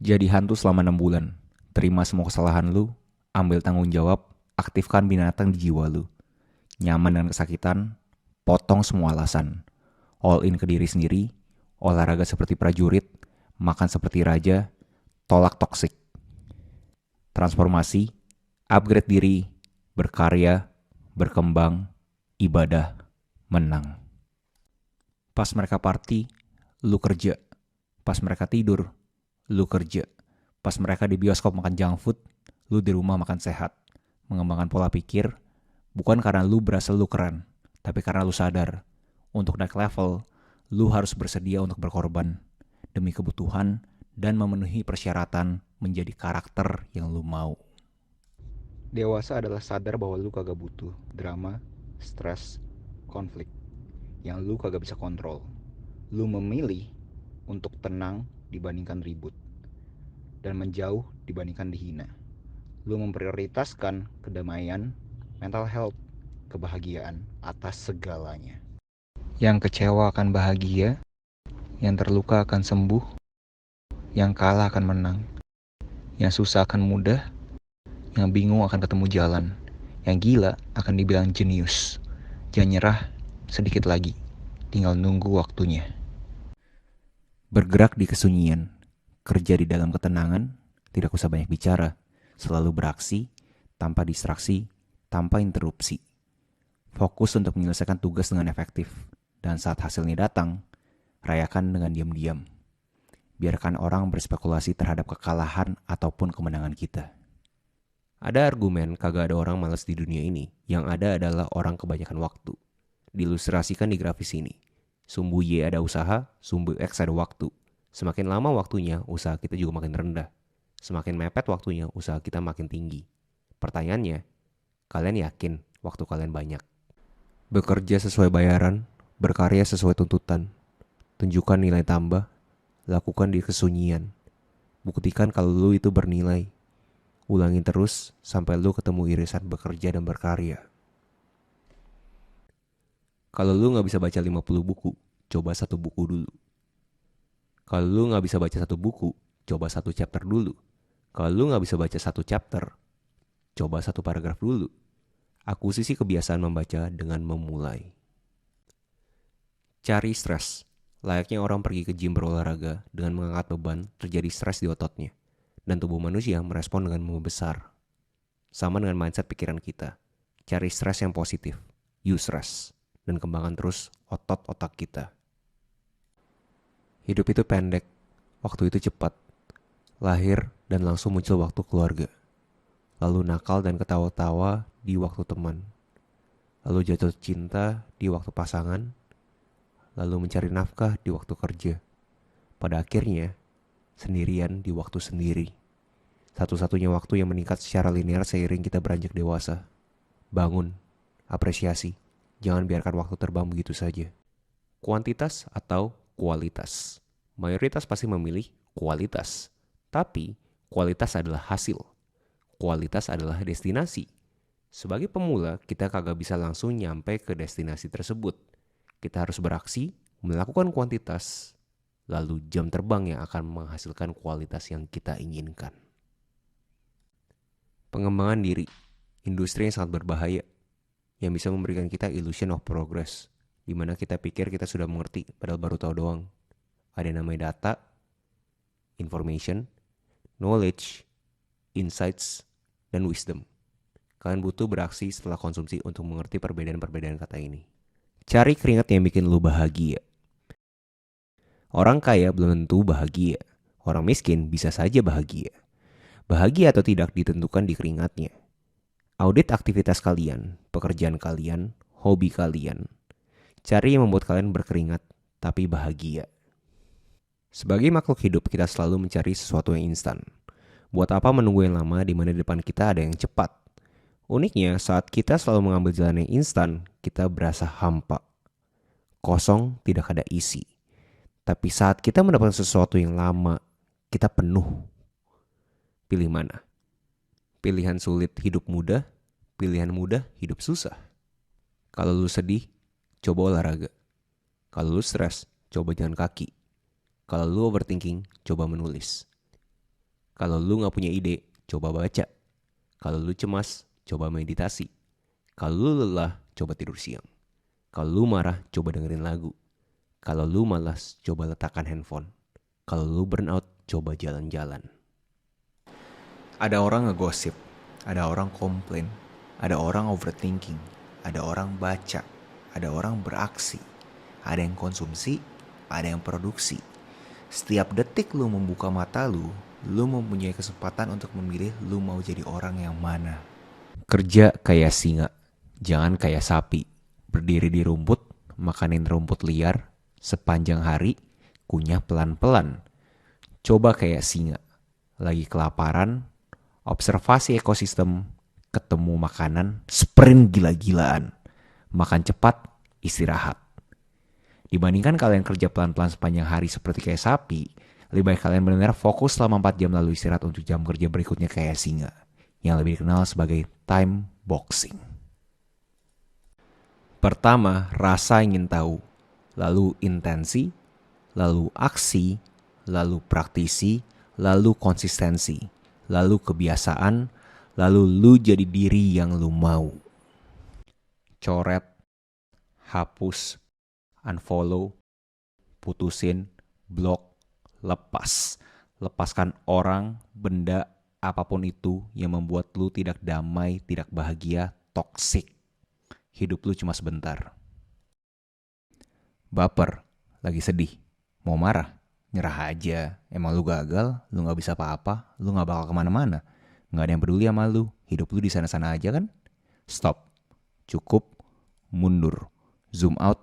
Jadi hantu selama 6 bulan. Terima semua kesalahan lu, ambil tanggung jawab, aktifkan binatang di jiwa lu. Nyaman dengan kesakitan, potong semua alasan. All in ke diri sendiri, olahraga seperti prajurit, makan seperti raja, tolak toksik. Transformasi, upgrade diri, berkarya, berkembang, ibadah, menang. Pas mereka party, lu kerja. Pas mereka tidur, lu kerja. Pas mereka di bioskop makan junk food, lu di rumah makan sehat. Mengembangkan pola pikir, bukan karena lu berasa lu keren, tapi karena lu sadar, untuk naik level, lu harus bersedia untuk berkorban demi kebutuhan dan memenuhi persyaratan menjadi karakter yang lu mau. Dewasa adalah sadar bahwa lu kagak butuh drama, stres, konflik yang lu kagak bisa kontrol. Lu memilih untuk tenang dibandingkan ribut dan menjauh dibandingkan dihina. Lu memprioritaskan kedamaian, mental health, kebahagiaan atas segalanya. Yang kecewa akan bahagia, yang terluka akan sembuh, yang kalah akan menang, yang susah akan mudah, yang bingung akan ketemu jalan, yang gila akan dibilang jenius. Jangan nyerah, sedikit lagi, tinggal nunggu waktunya. Bergerak di kesunyian, kerja di dalam ketenangan, tidak usah banyak bicara, selalu beraksi, tanpa distraksi, tanpa interupsi. Fokus untuk menyelesaikan tugas dengan efektif, dan saat hasilnya datang, rayakan dengan diam-diam. Biarkan orang berspekulasi terhadap kekalahan ataupun kemenangan kita. Ada argumen kagak ada orang malas di dunia ini, yang ada adalah orang kebanyakan waktu. Diilustrasikan di grafis ini. Sumbu Y ada usaha, sumbu X ada waktu. Semakin lama waktunya, usaha kita juga makin rendah. Semakin mepet waktunya, usaha kita makin tinggi. Pertanyaannya, kalian yakin waktu kalian banyak? Bekerja sesuai bayaran, berkarya sesuai tuntutan. Tunjukkan nilai tambah, lakukan di kesunyian. Buktikan kalau lu itu bernilai. Ulangin terus sampai lu ketemu irisan bekerja dan berkarya. Kalau lu gak bisa baca 50 buku, coba satu buku dulu. Kalau lu gak bisa baca satu buku, coba satu chapter dulu. Kalau lu gak bisa baca satu chapter, coba satu paragraf dulu. Akuisisi kebiasaan membaca dengan memulai. Cari stres. Layaknya orang pergi ke gym berolahraga dengan mengangkat beban, terjadi stres di ototnya. Dan tubuh manusia merespon dengan membesar. Sama dengan mindset pikiran kita. Cari stres yang positif. Use stress. Dan kembangkan terus otot-otak kita. Hidup itu pendek, waktu itu cepat. Lahir dan langsung muncul waktu keluarga. Lalu nakal dan ketawa-tawa di waktu teman. Lalu jatuh cinta di waktu pasangan. Lalu mencari nafkah di waktu kerja. Pada akhirnya, sendirian di waktu sendiri. Satu-satunya waktu yang meningkat secara linear seiring kita beranjak dewasa. Bangun, apresiasi. Jangan biarkan waktu terbang begitu saja. Kuantitas atau kualitas. Mayoritas pasti memilih kualitas. Tapi kualitas adalah hasil. Kualitas adalah destinasi. Sebagai pemula, kita kagak bisa langsung nyampe ke destinasi tersebut. Kita harus beraksi, melakukan kuantitas, lalu jam terbang yang akan menghasilkan kualitas yang kita inginkan. Pengembangan diri, industri yang sangat berbahaya, yang bisa memberikan kita illusion of progress, di mana kita pikir kita sudah mengerti, padahal baru tahu doang. Ada yang namanya data, information, knowledge, insights, dan wisdom. Kalian butuh beraksi setelah konsumsi untuk mengerti perbedaan-perbedaan kata ini. Cari keringat yang bikin lu bahagia. Orang kaya belum tentu bahagia. Orang miskin bisa saja bahagia. Bahagia atau tidak ditentukan di keringatnya. Audit aktivitas kalian, pekerjaan kalian, hobi kalian. Cari yang membuat kalian berkeringat tapi bahagia. Sebagai makhluk hidup, kita selalu mencari sesuatu yang instan. Buat apa menunggu yang lama di mana di depan kita ada yang cepat? Uniknya, saat kita selalu mengambil jalan yang instan, kita berasa hampa. Kosong, tidak ada isi. Tapi saat kita mendapatkan sesuatu yang lama, kita penuh. Pilih mana? Pilihan sulit hidup mudah, pilihan mudah hidup susah. Kalau lu sedih, coba olahraga. Kalau lu stres, coba jalan kaki. Kalau lu overthinking, coba menulis. Kalau lu gak punya ide, coba baca. Kalau lu cemas, coba meditasi. Kalau lu lelah, coba tidur siang. Kalau lu marah, coba dengerin lagu. Kalau lu malas, coba letakkan handphone. Kalau lu burnout, coba jalan-jalan. Ada orang ngegosip, ada orang komplain, ada orang overthinking, ada orang baca, ada orang beraksi, ada yang konsumsi, ada yang produksi. Setiap detik lu membuka mata lu mempunyai kesempatan untuk memilih lu mau jadi orang yang mana. Kerja kayak singa, jangan kayak sapi. Berdiri di rumput, makanin rumput liar, sepanjang hari, kunyah pelan-pelan. Coba kayak singa, lagi kelaparan, observasi ekosistem, ketemu makanan, sprint gila-gilaan. Makan cepat, istirahat. Dibandingkan kalian kerja pelan-pelan sepanjang hari seperti kayak sapi, lebih baik kalian benar-benar fokus selama 4 jam lalu istirahat untuk jam kerja berikutnya kayak singa, yang lebih dikenal sebagai time boxing. Pertama, rasa ingin tahu, lalu intensi, lalu aksi, lalu praktisi, lalu konsistensi, lalu kebiasaan, lalu lu jadi diri yang lu mau. Coret, hapus, unfollow, putusin, blok, lepas. Lepaskan orang, benda, apapun itu yang membuat lu tidak damai, tidak bahagia, toksik. Hidup lu cuma sebentar. Baper, lagi sedih, mau marah, nyerah aja. Emang lu gagal, lu gak bisa apa-apa, lu gak bakal kemana-mana. Gak ada yang peduli sama lu, hidup lu di sana-sana aja kan? Stop, cukup, mundur, zoom out,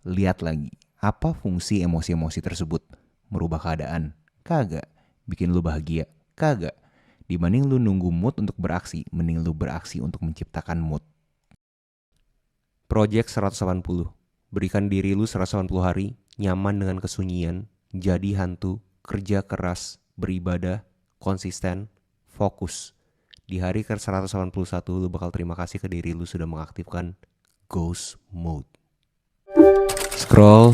lihat lagi. Apa fungsi emosi-emosi tersebut? Merubah keadaan? Kagak. Bikin lu bahagia? Kagak. Dibanding lu nunggu mood untuk beraksi, mending lu beraksi untuk menciptakan mood. Project 180. Berikan diri lu 180 hari, nyaman dengan kesunyian, jadi hantu, kerja keras, beribadah, konsisten, fokus. Di hari ke-181 lu bakal terima kasih ke diri lu sudah mengaktifkan ghost mode. Scroll.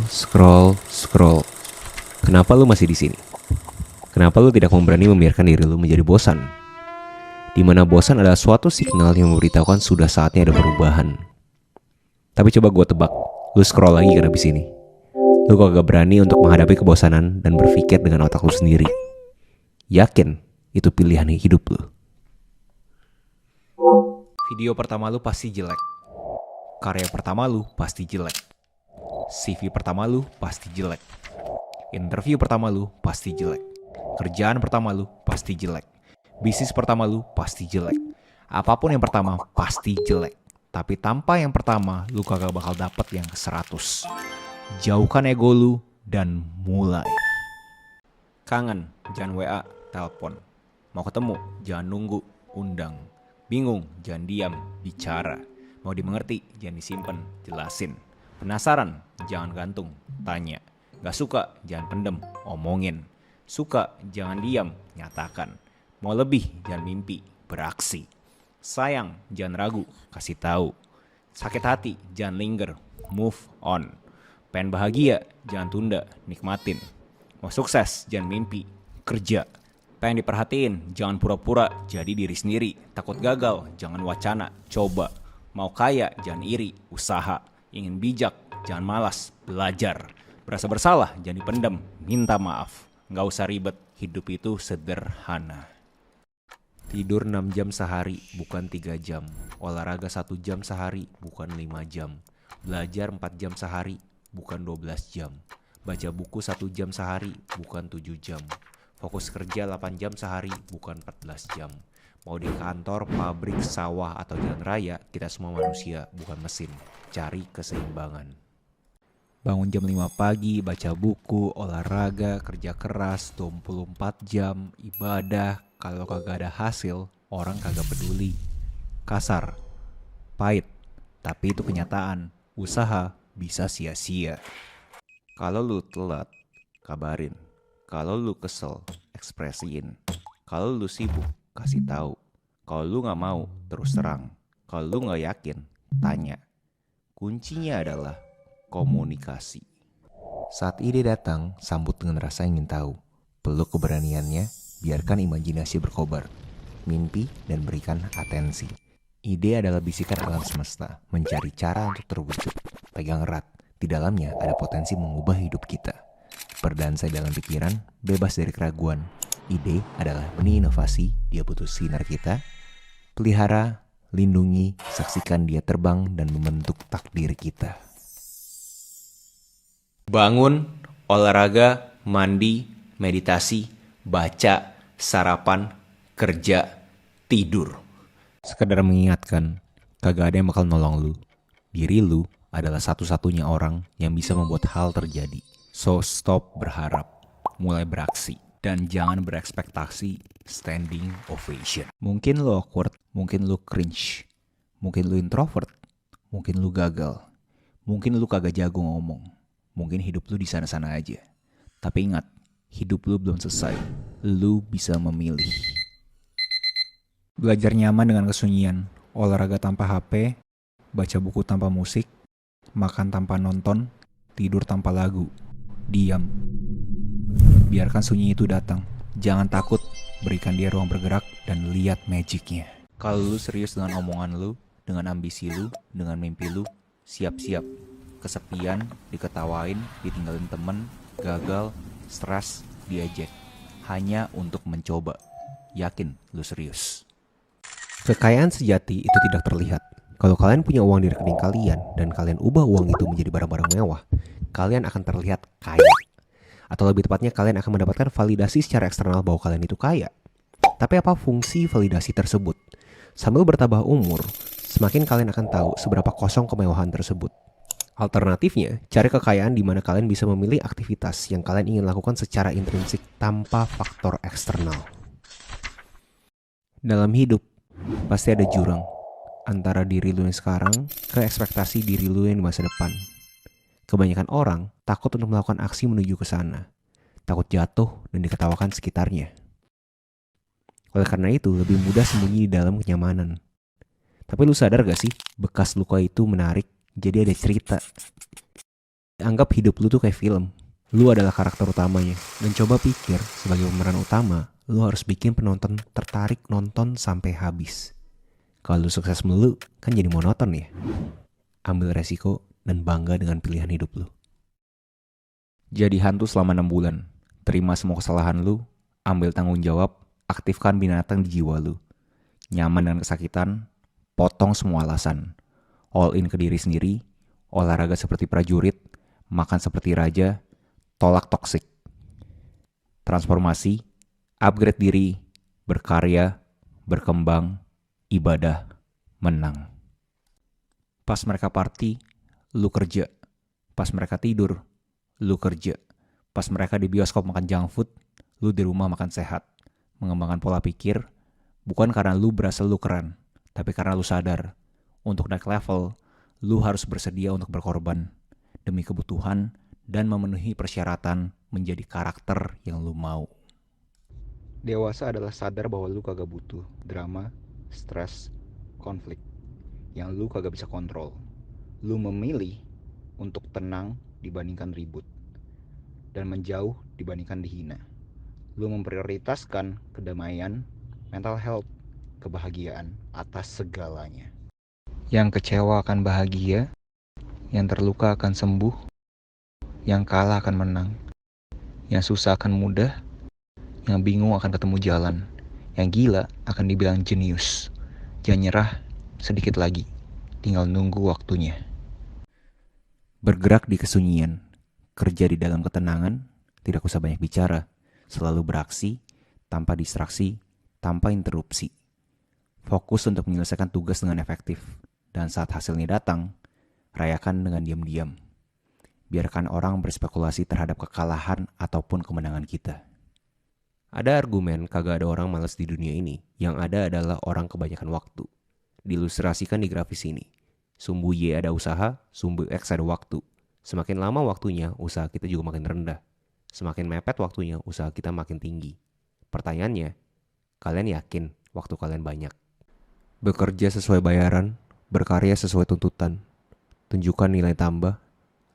Kenapa lu masih di sini? Kenapa lu tidak berani membiarkan diri lu menjadi bosan? Di mana bosan adalah suatu signal yang memberitahukan sudah saatnya ada perubahan. Tapi coba gue tebak, lu scroll lagi kan abis ini. Lu kagak berani untuk menghadapi kebosanan dan berpikir dengan otak lu sendiri. Yakin itu pilihan hidup lu. Video pertama lu pasti jelek. Karya pertama lu pasti jelek. CV pertama lu pasti jelek. Interview pertama lu pasti jelek. Kerjaan pertama lu pasti jelek. Bisnis pertama lu pasti jelek. Apapun yang pertama pasti jelek. Tapi tanpa yang pertama, lu kagak bakal dapet yang ke-100. Jauhkan ego lu dan mulai. Kangen, jangan WA, telepon. Mau ketemu, jangan nunggu, undang. Bingung, jangan diam, bicara. Mau dimengerti, jangan disimpan, jelasin. Penasaran, jangan gantung, tanya. Gak suka, jangan pendem, omongin. Suka, jangan diam, nyatakan. Mau lebih, jangan mimpi, beraksi. Sayang, jangan ragu, kasih tahu. Sakit hati, jangan linger, move on. Pengen bahagia, jangan tunda, nikmatin. Mau sukses, jangan mimpi, kerja. Pengen diperhatiin, jangan pura-pura, jadi diri sendiri. Takut gagal, jangan wacana, coba. Mau kaya, jangan iri, usaha. Ingin bijak, jangan malas, belajar. Berasa bersalah, jangan dipendam, minta maaf. Gak usah ribet, hidup itu sederhana. Tidur 6 jam sehari, bukan 3 jam. Olahraga 1 jam sehari, bukan 5 jam. Belajar 4 jam sehari, bukan 12 jam. Baca buku 1 jam sehari, bukan 7 jam. Fokus kerja 8 jam sehari, bukan 14 jam. Mau di kantor, pabrik, sawah, atau jalan raya, kita semua manusia, bukan mesin. Cari keseimbangan. Bangun jam 5 pagi, baca buku, olahraga, kerja keras, 24 jam, ibadah. Kalau kagak ada hasil, orang kagak peduli. Kasar, pahit, tapi itu kenyataan. Usaha bisa sia-sia. Kalau lu telat, kabarin. Kalau lu kesel, ekspresiin. Kalau lu sibuk, kasih tahu. Kalau lu gak mau, terus terang. Kalau lu gak yakin, tanya. Kuncinya adalah komunikasi. Saat ide datang, sambut dengan rasa ingin tahu. Peluk keberaniannya, Biarkan imajinasi berkobar, mimpi dan berikan atensi. Ide adalah bisikan alam semesta, mencari cara untuk terwujud. Pegang erat, di dalamnya ada potensi mengubah hidup kita. Berdansa dalam pikiran, bebas dari keraguan. Ide adalah benih inovasi, dia butuh sinar kita. Pelihara, lindungi, saksikan dia terbang dan membentuk takdir kita. Bangun, olahraga, mandi, meditasi, baca, sarapan, kerja, tidur. Sekedar mengingatkan, kagak ada yang bakal nolong lu. Diri lu adalah satu-satunya orang yang bisa membuat hal terjadi. So stop berharap, mulai beraksi. Dan jangan berekspektasi standing ovation. Mungkin lu awkward, mungkin lu cringe, mungkin lu introvert, mungkin lu gagal, mungkin lu kagak jago ngomong, mungkin hidup lu di sana-sana aja. Tapi ingat, hidup lu belum selesai. Lu bisa memilih. Belajar nyaman dengan kesunyian, olahraga tanpa HP, baca buku tanpa musik, makan tanpa nonton, tidur tanpa lagu. Diam. Biarkan sunyi itu datang. Jangan takut, berikan dia ruang bergerak dan lihat magicnya. Kalau lu serius dengan omongan lu, dengan ambisi lu, dengan mimpi lu, siap-siap. Kesepian, diketawain, ditinggalin temen, gagal, stres, diejek. Hanya untuk mencoba. Yakin lu serius. Kekayaan sejati itu tidak terlihat. Kalau kalian punya uang di rekening kalian dan kalian ubah uang itu menjadi barang-barang mewah, kalian akan terlihat kaya. Atau lebih tepatnya kalian akan mendapatkan validasi secara eksternal bahwa kalian itu kaya. Tapi apa fungsi validasi tersebut? Sambil bertambah umur, semakin kalian akan tahu seberapa kosong kemewahan tersebut. Alternatifnya, cari kekayaan di mana kalian bisa memilih aktivitas yang kalian ingin lakukan secara intrinsik tanpa faktor eksternal. Dalam hidup, pasti ada jurang antara diri lu yang sekarang ke ekspektasi diri lu yang di masa depan. Kebanyakan orang takut untuk melakukan aksi menuju ke sana. Takut jatuh dan diketawakan sekitarnya. Oleh karena itu, lebih mudah sembunyi di dalam kenyamanan. Tapi lu sadar gak sih, bekas luka itu menarik, jadi ada cerita. Anggap hidup lu tuh kayak film. Lu adalah karakter utamanya. Dan coba pikir, sebagai pemeran utama, lu harus bikin penonton tertarik nonton sampai habis. Kalau lu sukses melulu, kan jadi monoton ya. Ambil resiko dan bangga dengan pilihan hidup lu. Jadi hantu selama 6 bulan. Terima semua kesalahan lu, ambil tanggung jawab, aktifkan binatang di jiwa lu. Nyaman dengan kesakitan, potong semua alasan. All in ke diri sendiri, olahraga seperti prajurit, makan seperti raja, tolak toksik. Transformasi, upgrade diri, berkarya, berkembang, ibadah, menang. Pas mereka party, lu kerja. Pas mereka tidur, lu kerja. Pas mereka di bioskop makan junk food, lu di rumah makan sehat. Mengembangkan pola pikir, bukan karena lu berasa lu keren, tapi karena lu sadar, untuk naik level, lu harus bersedia untuk berkorban demi kebutuhan dan memenuhi persyaratan menjadi karakter yang lu mau. Dewasa adalah sadar bahwa lu kagak butuh drama, stres, konflik yang lu kagak bisa kontrol. Lu memilih untuk tenang dibandingkan ribut dan menjauh dibandingkan dihina. Lu memprioritaskan kedamaian, mental health, kebahagiaan atas segalanya. Yang kecewa akan bahagia, yang terluka akan sembuh, yang kalah akan menang, yang susah akan mudah, yang bingung akan ketemu jalan, yang gila akan dibilang jenius. Jangan nyerah, sedikit lagi, tinggal nunggu waktunya. Bergerak di kesunyian, kerja di dalam ketenangan, tidak usah banyak bicara, selalu beraksi, tanpa distraksi, tanpa interupsi. Fokus untuk menyelesaikan tugas dengan efektif, dan saat hasilnya datang, rayakan dengan diam-diam. Biarkan orang berspekulasi terhadap kekalahan ataupun kemenangan kita. Ada argumen kagak ada orang malas di dunia ini, yang ada adalah orang kebanyakan waktu. Diilustrasikan di grafis ini. Sumbu Y ada usaha, sumbu X ada waktu. Semakin lama waktunya, usaha kita juga makin rendah. Semakin mepet waktunya, usaha kita makin tinggi. Pertanyaannya, kalian yakin waktu kalian banyak? Bekerja sesuai bayaran, berkarya sesuai tuntutan. Tunjukkan nilai tambah,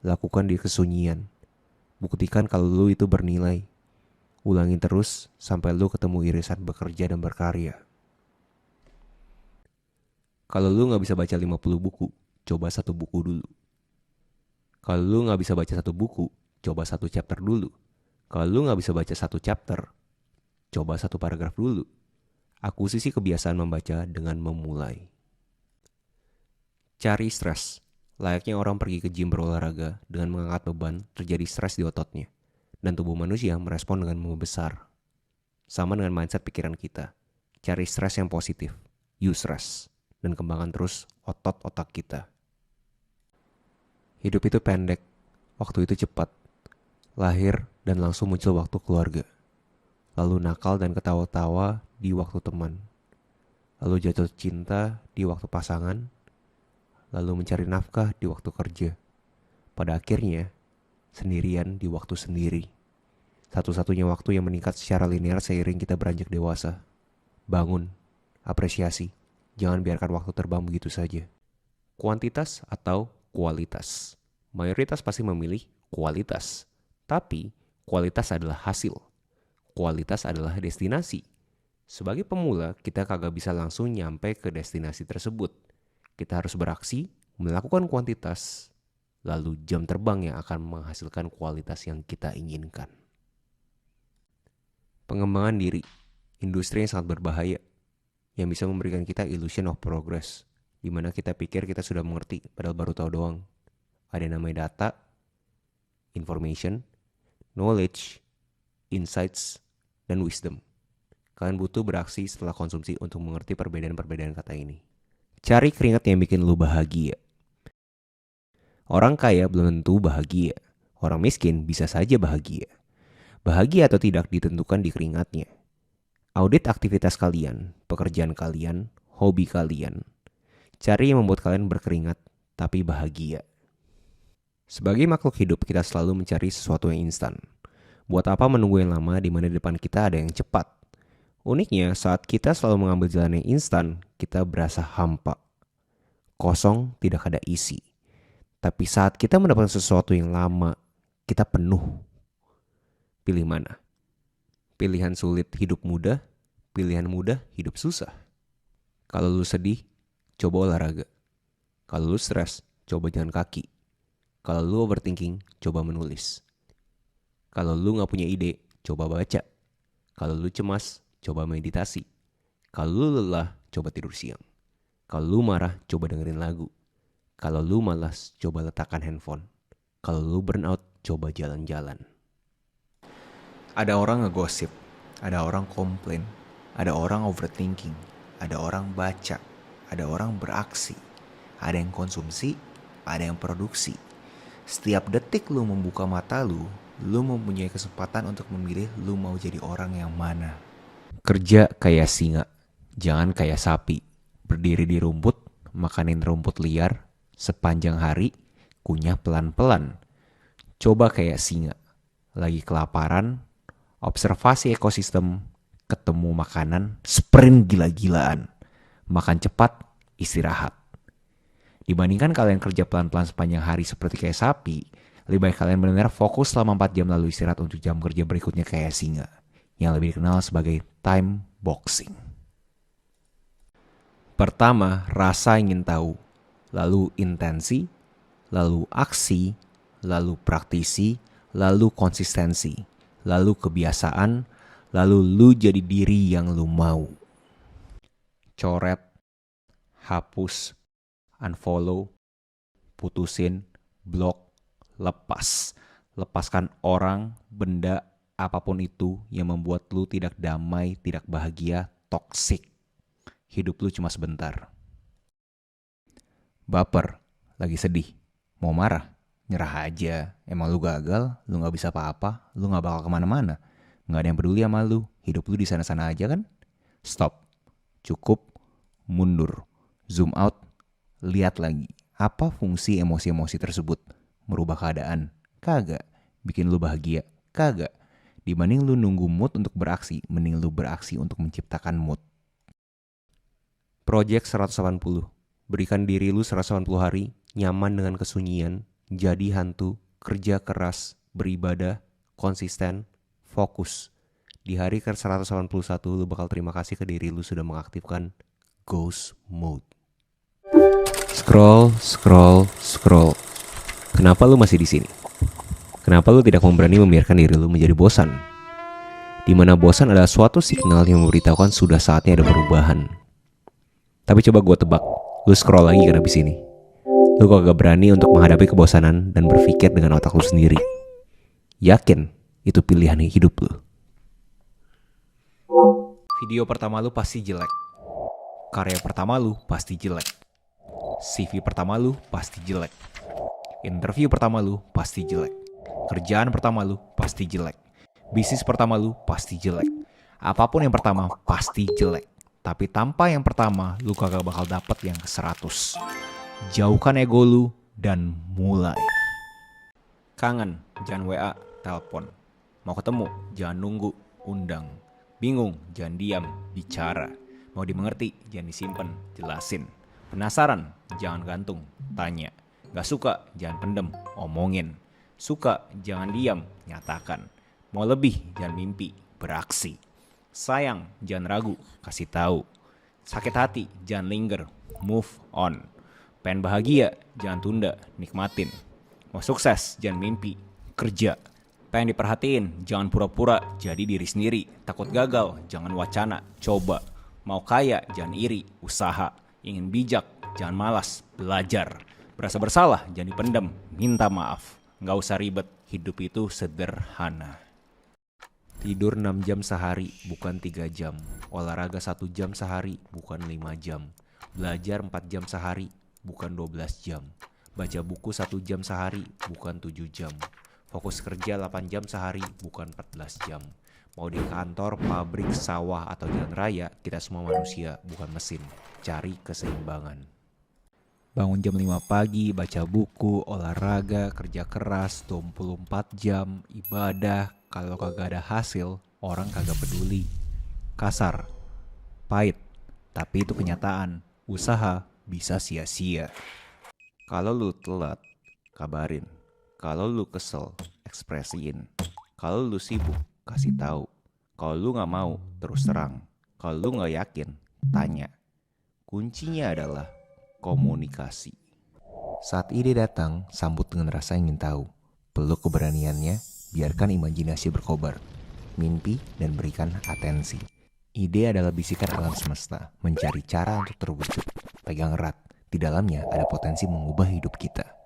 lakukan di kesunyian. Buktikan kalau lu itu bernilai. Ulangin terus sampai lu ketemu irisan bekerja dan berkarya. Kalau lu gak bisa baca 50 buku, coba 1 buku dulu. Kalau lu gak bisa baca 1 buku, coba 1 chapter dulu. Kalau lu gak bisa baca 1 chapter, coba 1 paragraf dulu. Akuisisi kebiasaan membaca dengan memulai. Cari stres. Layaknya orang pergi ke gym berolahraga dengan mengangkat beban, terjadi stres di ototnya. Dan tubuh manusia merespon dengan membesar. Sama dengan mindset pikiran kita. Cari stres yang positif. Use stress. Dan kembangkan terus otot otak kita. Hidup itu pendek. Waktu itu cepat. Lahir dan langsung muncul waktu keluarga. Lalu nakal dan ketawa-tawa di waktu teman. Lalu jatuh cinta di waktu pasangan. Lalu mencari nafkah di waktu kerja. Pada akhirnya, sendirian di waktu sendiri. Satu-satunya waktu yang meningkat secara linear seiring kita beranjak dewasa. Bangun, apresiasi. Jangan biarkan waktu terbang begitu saja. Kuantitas atau kualitas. Mayoritas pasti memilih kualitas. Tapi, kualitas adalah hasil. Kualitas adalah destinasi. Sebagai pemula, kita kagak bisa langsung nyampe ke destinasi tersebut. Kita harus beraksi, melakukan kuantitas, lalu jam terbang yang akan menghasilkan kualitas yang kita inginkan. Pengembangan diri, industri yang sangat berbahaya, yang bisa memberikan kita illusion of progress, di mana kita pikir kita sudah mengerti, padahal baru tahu doang. Ada yang namanya data, information, knowledge, insights, dan wisdom. Kalian butuh beraksi setelah konsumsi untuk mengerti perbedaan-perbedaan kata ini. Cari keringat yang bikin lu bahagia. Orang kaya belum tentu bahagia. Orang miskin bisa saja bahagia. Bahagia atau tidak ditentukan di keringatnya. Audit aktivitas kalian, pekerjaan kalian, hobi kalian. Cari yang membuat kalian berkeringat, tapi bahagia. Sebagai makhluk hidup, kita selalu mencari sesuatu yang instan. Buat apa menunggu yang lama di mana di depan kita ada yang cepat? Uniknya, saat kita selalu mengambil jalan yang instan, kita berasa hampa. Kosong, tidak ada isi. Tapi saat kita mendapatkan sesuatu yang lama, kita penuh. Pilih mana? Pilihan sulit hidup mudah, pilihan mudah hidup susah. Kalau lu sedih, coba olahraga. Kalau lu stres, coba jalan kaki. Kalau lu overthinking, coba menulis. Kalau lu gak punya ide, coba baca. Kalau lu cemas, coba meditasi. Kalau lu lelah, coba tidur siang. Kalau lu marah, coba dengerin lagu. Kalau lu malas, coba letakkan handphone. Kalau lu burnout, coba jalan-jalan. Ada orang ngegosip, ada orang komplain, ada orang overthinking, ada orang baca, ada orang beraksi, ada yang konsumsi, ada yang produksi. Setiap detik lu membuka mata lu mempunyai kesempatan untuk memilih lu mau jadi orang yang mana. Kerja kayak singa, jangan kayak sapi. Berdiri di rumput, makanin rumput liar, sepanjang hari, kunyah pelan-pelan. Coba kayak singa, lagi kelaparan, observasi ekosistem, ketemu makanan, sprint gila-gilaan. Makan cepat, istirahat. Dibandingkan kalian kerja pelan-pelan sepanjang hari seperti kayak sapi, lebih baik kalian benar-benar fokus selama 4 jam lalu istirahat untuk jam kerja berikutnya kayak singa, yang lebih dikenal sebagai time boxing. Pertama, rasa ingin tahu, lalu intensi, lalu aksi, lalu praktisi, lalu konsistensi, lalu kebiasaan, lalu lu jadi diri yang lu mau. Coret, hapus, unfollow, putusin, blok, lepas. Lepaskan orang, benda, apapun itu yang membuat lu tidak damai, tidak bahagia, toksik. Hidup lu cuma sebentar. Baper, lagi sedih, mau marah, nyerah aja. Emang lu gagal, lu gak bisa apa-apa, lu gak bakal kemana-mana. Gak ada yang peduli sama lu, hidup lu di sana-sana aja kan? Stop, cukup, mundur, zoom out, lihat lagi. Apa fungsi emosi-emosi tersebut? Merubah keadaan? Kagak. Bikin lu bahagia? Kagak. Dibanding lu nunggu mood untuk beraksi, mending lu beraksi untuk menciptakan mood. Project 180. Berikan diri lu 180 hari, nyaman dengan kesunyian, jadi hantu, kerja keras, beribadah, konsisten, fokus. Di hari ke-181 lu bakal terima kasih ke diri lu sudah mengaktifkan ghost mode. Scroll, scroll, scroll. Kenapa lu masih di sini? Kenapa lu tidak berani membiarkan diri lu menjadi bosan? Di mana bosan adalah suatu signal yang memberitahukan sudah saatnya ada perubahan. Tapi coba gue tebak, lu scroll lagi kan abis ini. Lu kagak berani untuk menghadapi kebosanan dan berpikir dengan otak lu sendiri. Yakin itu pilihan hidup lu. Video pertama lu pasti jelek. Karya pertama lu pasti jelek. CV pertama lu pasti jelek. Interview pertama lu pasti jelek. Kerjaan pertama lu pasti jelek. Bisnis pertama lu pasti jelek. Apapun yang pertama pasti jelek. Tapi tanpa yang pertama lu kagak bakal dapet yang ke-100. Jauhkan ego lu dan mulai. Kangen, jangan WA, telepon. Mau ketemu, jangan nunggu, undang. Bingung, jangan diam, bicara. Mau dimengerti, jangan disimpan, jelasin. Penasaran, jangan gantung, tanya. Gak suka, jangan pendem, omongin. Suka, jangan diam, nyatakan. Mau lebih, jangan mimpi, beraksi. Sayang, jangan ragu, kasih tahu. Sakit hati, jangan linger, move on. Pengen bahagia, jangan tunda, nikmatin. Mau sukses, jangan mimpi, kerja. Pengen diperhatiin, jangan pura-pura, jadi diri sendiri. Takut gagal, jangan wacana, coba. Mau kaya, jangan iri, usaha. Ingin bijak, jangan malas, belajar. Berasa bersalah, jangan dipendam, minta maaf. Gak usah ribet, hidup itu sederhana. Tidur 6 jam sehari, bukan 3 jam. Olahraga 1 jam sehari, bukan 5 jam. Belajar 4 jam sehari, bukan 12 jam. Baca buku 1 jam sehari, bukan 7 jam. Fokus kerja 8 jam sehari, bukan 14 jam. Mau di kantor, pabrik, sawah, atau jalan raya, kita semua manusia, bukan mesin. Cari keseimbangan. Bangun jam 5 pagi, baca buku, olahraga, kerja keras, 24 jam, ibadah. Kalau kagak ada hasil, orang kagak peduli. Kasar, pahit, tapi itu kenyataan. Usaha bisa sia-sia. Kalau lu telat, kabarin. Kalau lu kesel, ekspresiin. Kalau lu sibuk, kasih tahu. Kalau lu gak mau, terus terang. Kalau lu gak yakin, tanya. Kuncinya adalah komunikasi. Saat ide datang, sambut dengan rasa ingin tahu. Peluk keberaniannya, biarkan imajinasi berkobar. Mimpi dan berikan atensi. Ide adalah bisikan alam semesta, mencari cara untuk terwujud. Pegang erat, di dalamnya ada potensi mengubah hidup kita.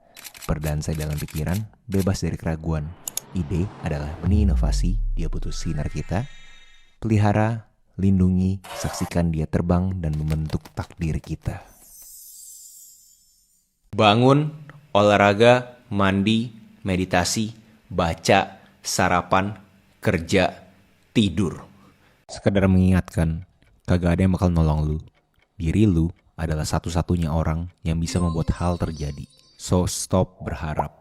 Berdansa dalam pikiran, bebas dari keraguan. Ide adalah benih inovasi, dia butuh sinar kita. Pelihara, lindungi, saksikan dia terbang dan membentuk takdir kita. Bangun, olahraga, mandi, meditasi, baca, sarapan, kerja, tidur. Sekedar mengingatkan, kagak ada yang bakal nolong lu. Diri lu adalah satu-satunya orang yang bisa membuat hal terjadi. So stop berharap,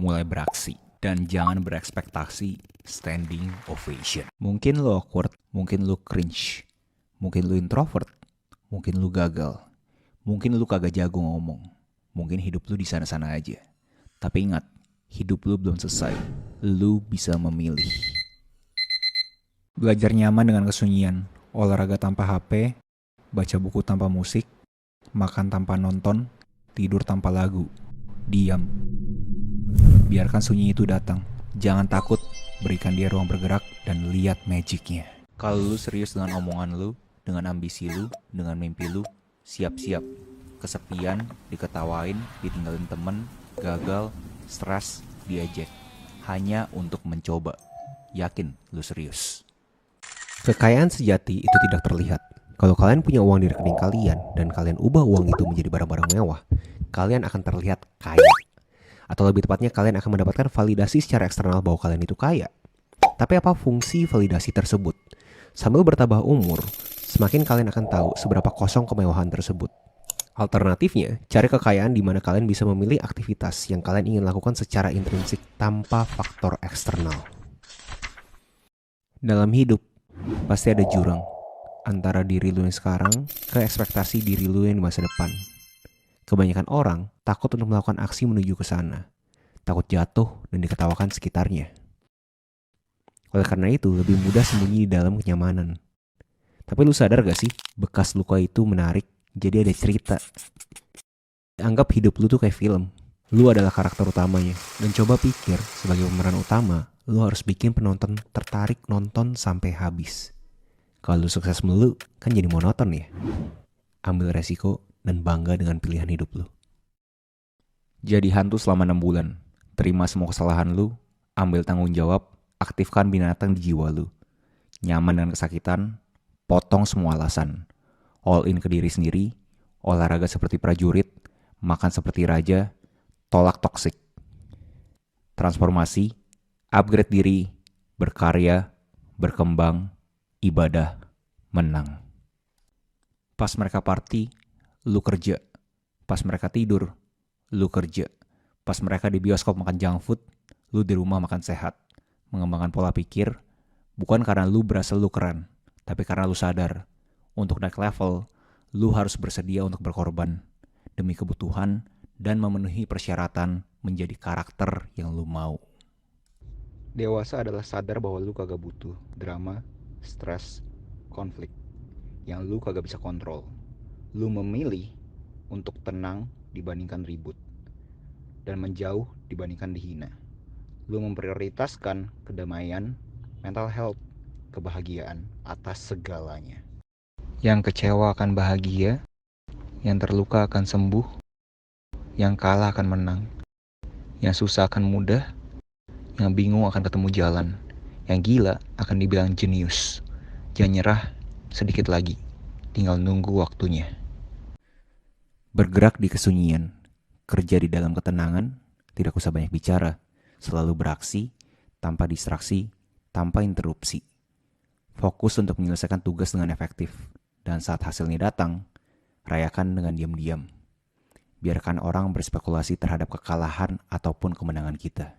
mulai beraksi. Dan jangan berekspektasi standing ovation. Mungkin lu awkward, mungkin lu cringe, mungkin lu introvert, mungkin lu gagal, mungkin lu kagak jago ngomong. Mungkin hidup lu di sana-sana aja. Tapi ingat, hidup lu belum selesai. Lu bisa memilih. Belajar nyaman dengan kesunyian, olahraga tanpa HP, baca buku tanpa musik, makan tanpa nonton, tidur tanpa lagu, diam. Biarkan sunyi itu datang. Jangan takut, berikan dia ruang bergerak dan lihat magicnya. Kalau lu serius dengan omongan lu, dengan ambisi lu, dengan mimpi lu, siap-siap. Kesepian, diketawain, ditinggalin temen, gagal, stres, diejek. Hanya untuk mencoba. Yakin lu serius. Kekayaan sejati itu tidak terlihat. Kalau kalian punya uang di rekening kalian dan kalian ubah uang itu menjadi barang-barang mewah, kalian akan terlihat kaya. Atau lebih tepatnya kalian akan mendapatkan validasi secara eksternal bahwa kalian itu kaya. Tapi apa fungsi validasi tersebut? Sambil bertambah umur, semakin kalian akan tahu seberapa kosong kemewahan tersebut. Alternatifnya, cari kekayaan di mana kalian bisa memilih aktivitas yang kalian ingin lakukan secara intrinsik tanpa faktor eksternal. Dalam hidup, pasti ada jurang antara diri lu yang sekarang ke ekspektasi diri lu yang di masa depan. Kebanyakan orang takut untuk melakukan aksi menuju ke sana. Takut jatuh dan diketawakan sekitarnya. Oleh karena itu, lebih mudah sembunyi di dalam kenyamanan. Tapi lu sadar gak sih, bekas luka itu menarik, jadi ada cerita. Anggap hidup lu tuh kayak film. Lu adalah karakter utamanya. Dan coba pikir, sebagai pemeran utama, lu harus bikin penonton tertarik nonton sampai habis. Kalau lu sukses melulu, kan jadi monoton ya. Ambil resiko dan bangga dengan pilihan hidup lu. Jadi hantu selama 6 bulan. Terima semua kesalahan lu, ambil tanggung jawab, aktifkan binatang di jiwa lu. Nyaman dengan kesakitan, potong semua alasan. All in ke diri sendiri, olahraga seperti prajurit, makan seperti raja, tolak toksik. Transformasi, upgrade diri, berkarya, berkembang, ibadah, menang. Pas mereka party, lu kerja. Pas mereka tidur, lu kerja. Pas mereka di bioskop makan junk food, lu di rumah makan sehat. Mengembangkan pola pikir, bukan karena lu berasa lu keren, tapi karena lu sadar, untuk naik level, lu harus bersedia untuk berkorban demi kebutuhan dan memenuhi persyaratan menjadi karakter yang lu mau. Dewasa adalah sadar bahwa lu kagak butuh drama, stres, konflik yang lu kagak bisa kontrol. Lu memilih untuk tenang dibandingkan ribut dan menjauh dibandingkan dihina. Lu memprioritaskan kedamaian, mental health, kebahagiaan atas segalanya. Yang kecewa akan bahagia, yang terluka akan sembuh, yang kalah akan menang, yang susah akan mudah, yang bingung akan ketemu jalan, yang gila akan dibilang jenius. Jangan nyerah, sedikit lagi, tinggal nunggu waktunya. Bergerak di kesunyian, kerja di dalam ketenangan, tidak usah banyak bicara, selalu beraksi, tanpa distraksi, tanpa interupsi. Fokus untuk menyelesaikan tugas dengan efektif, dan saat hasilnya datang, rayakan dengan diam-diam. Biarkan orang berspekulasi terhadap kekalahan ataupun kemenangan kita.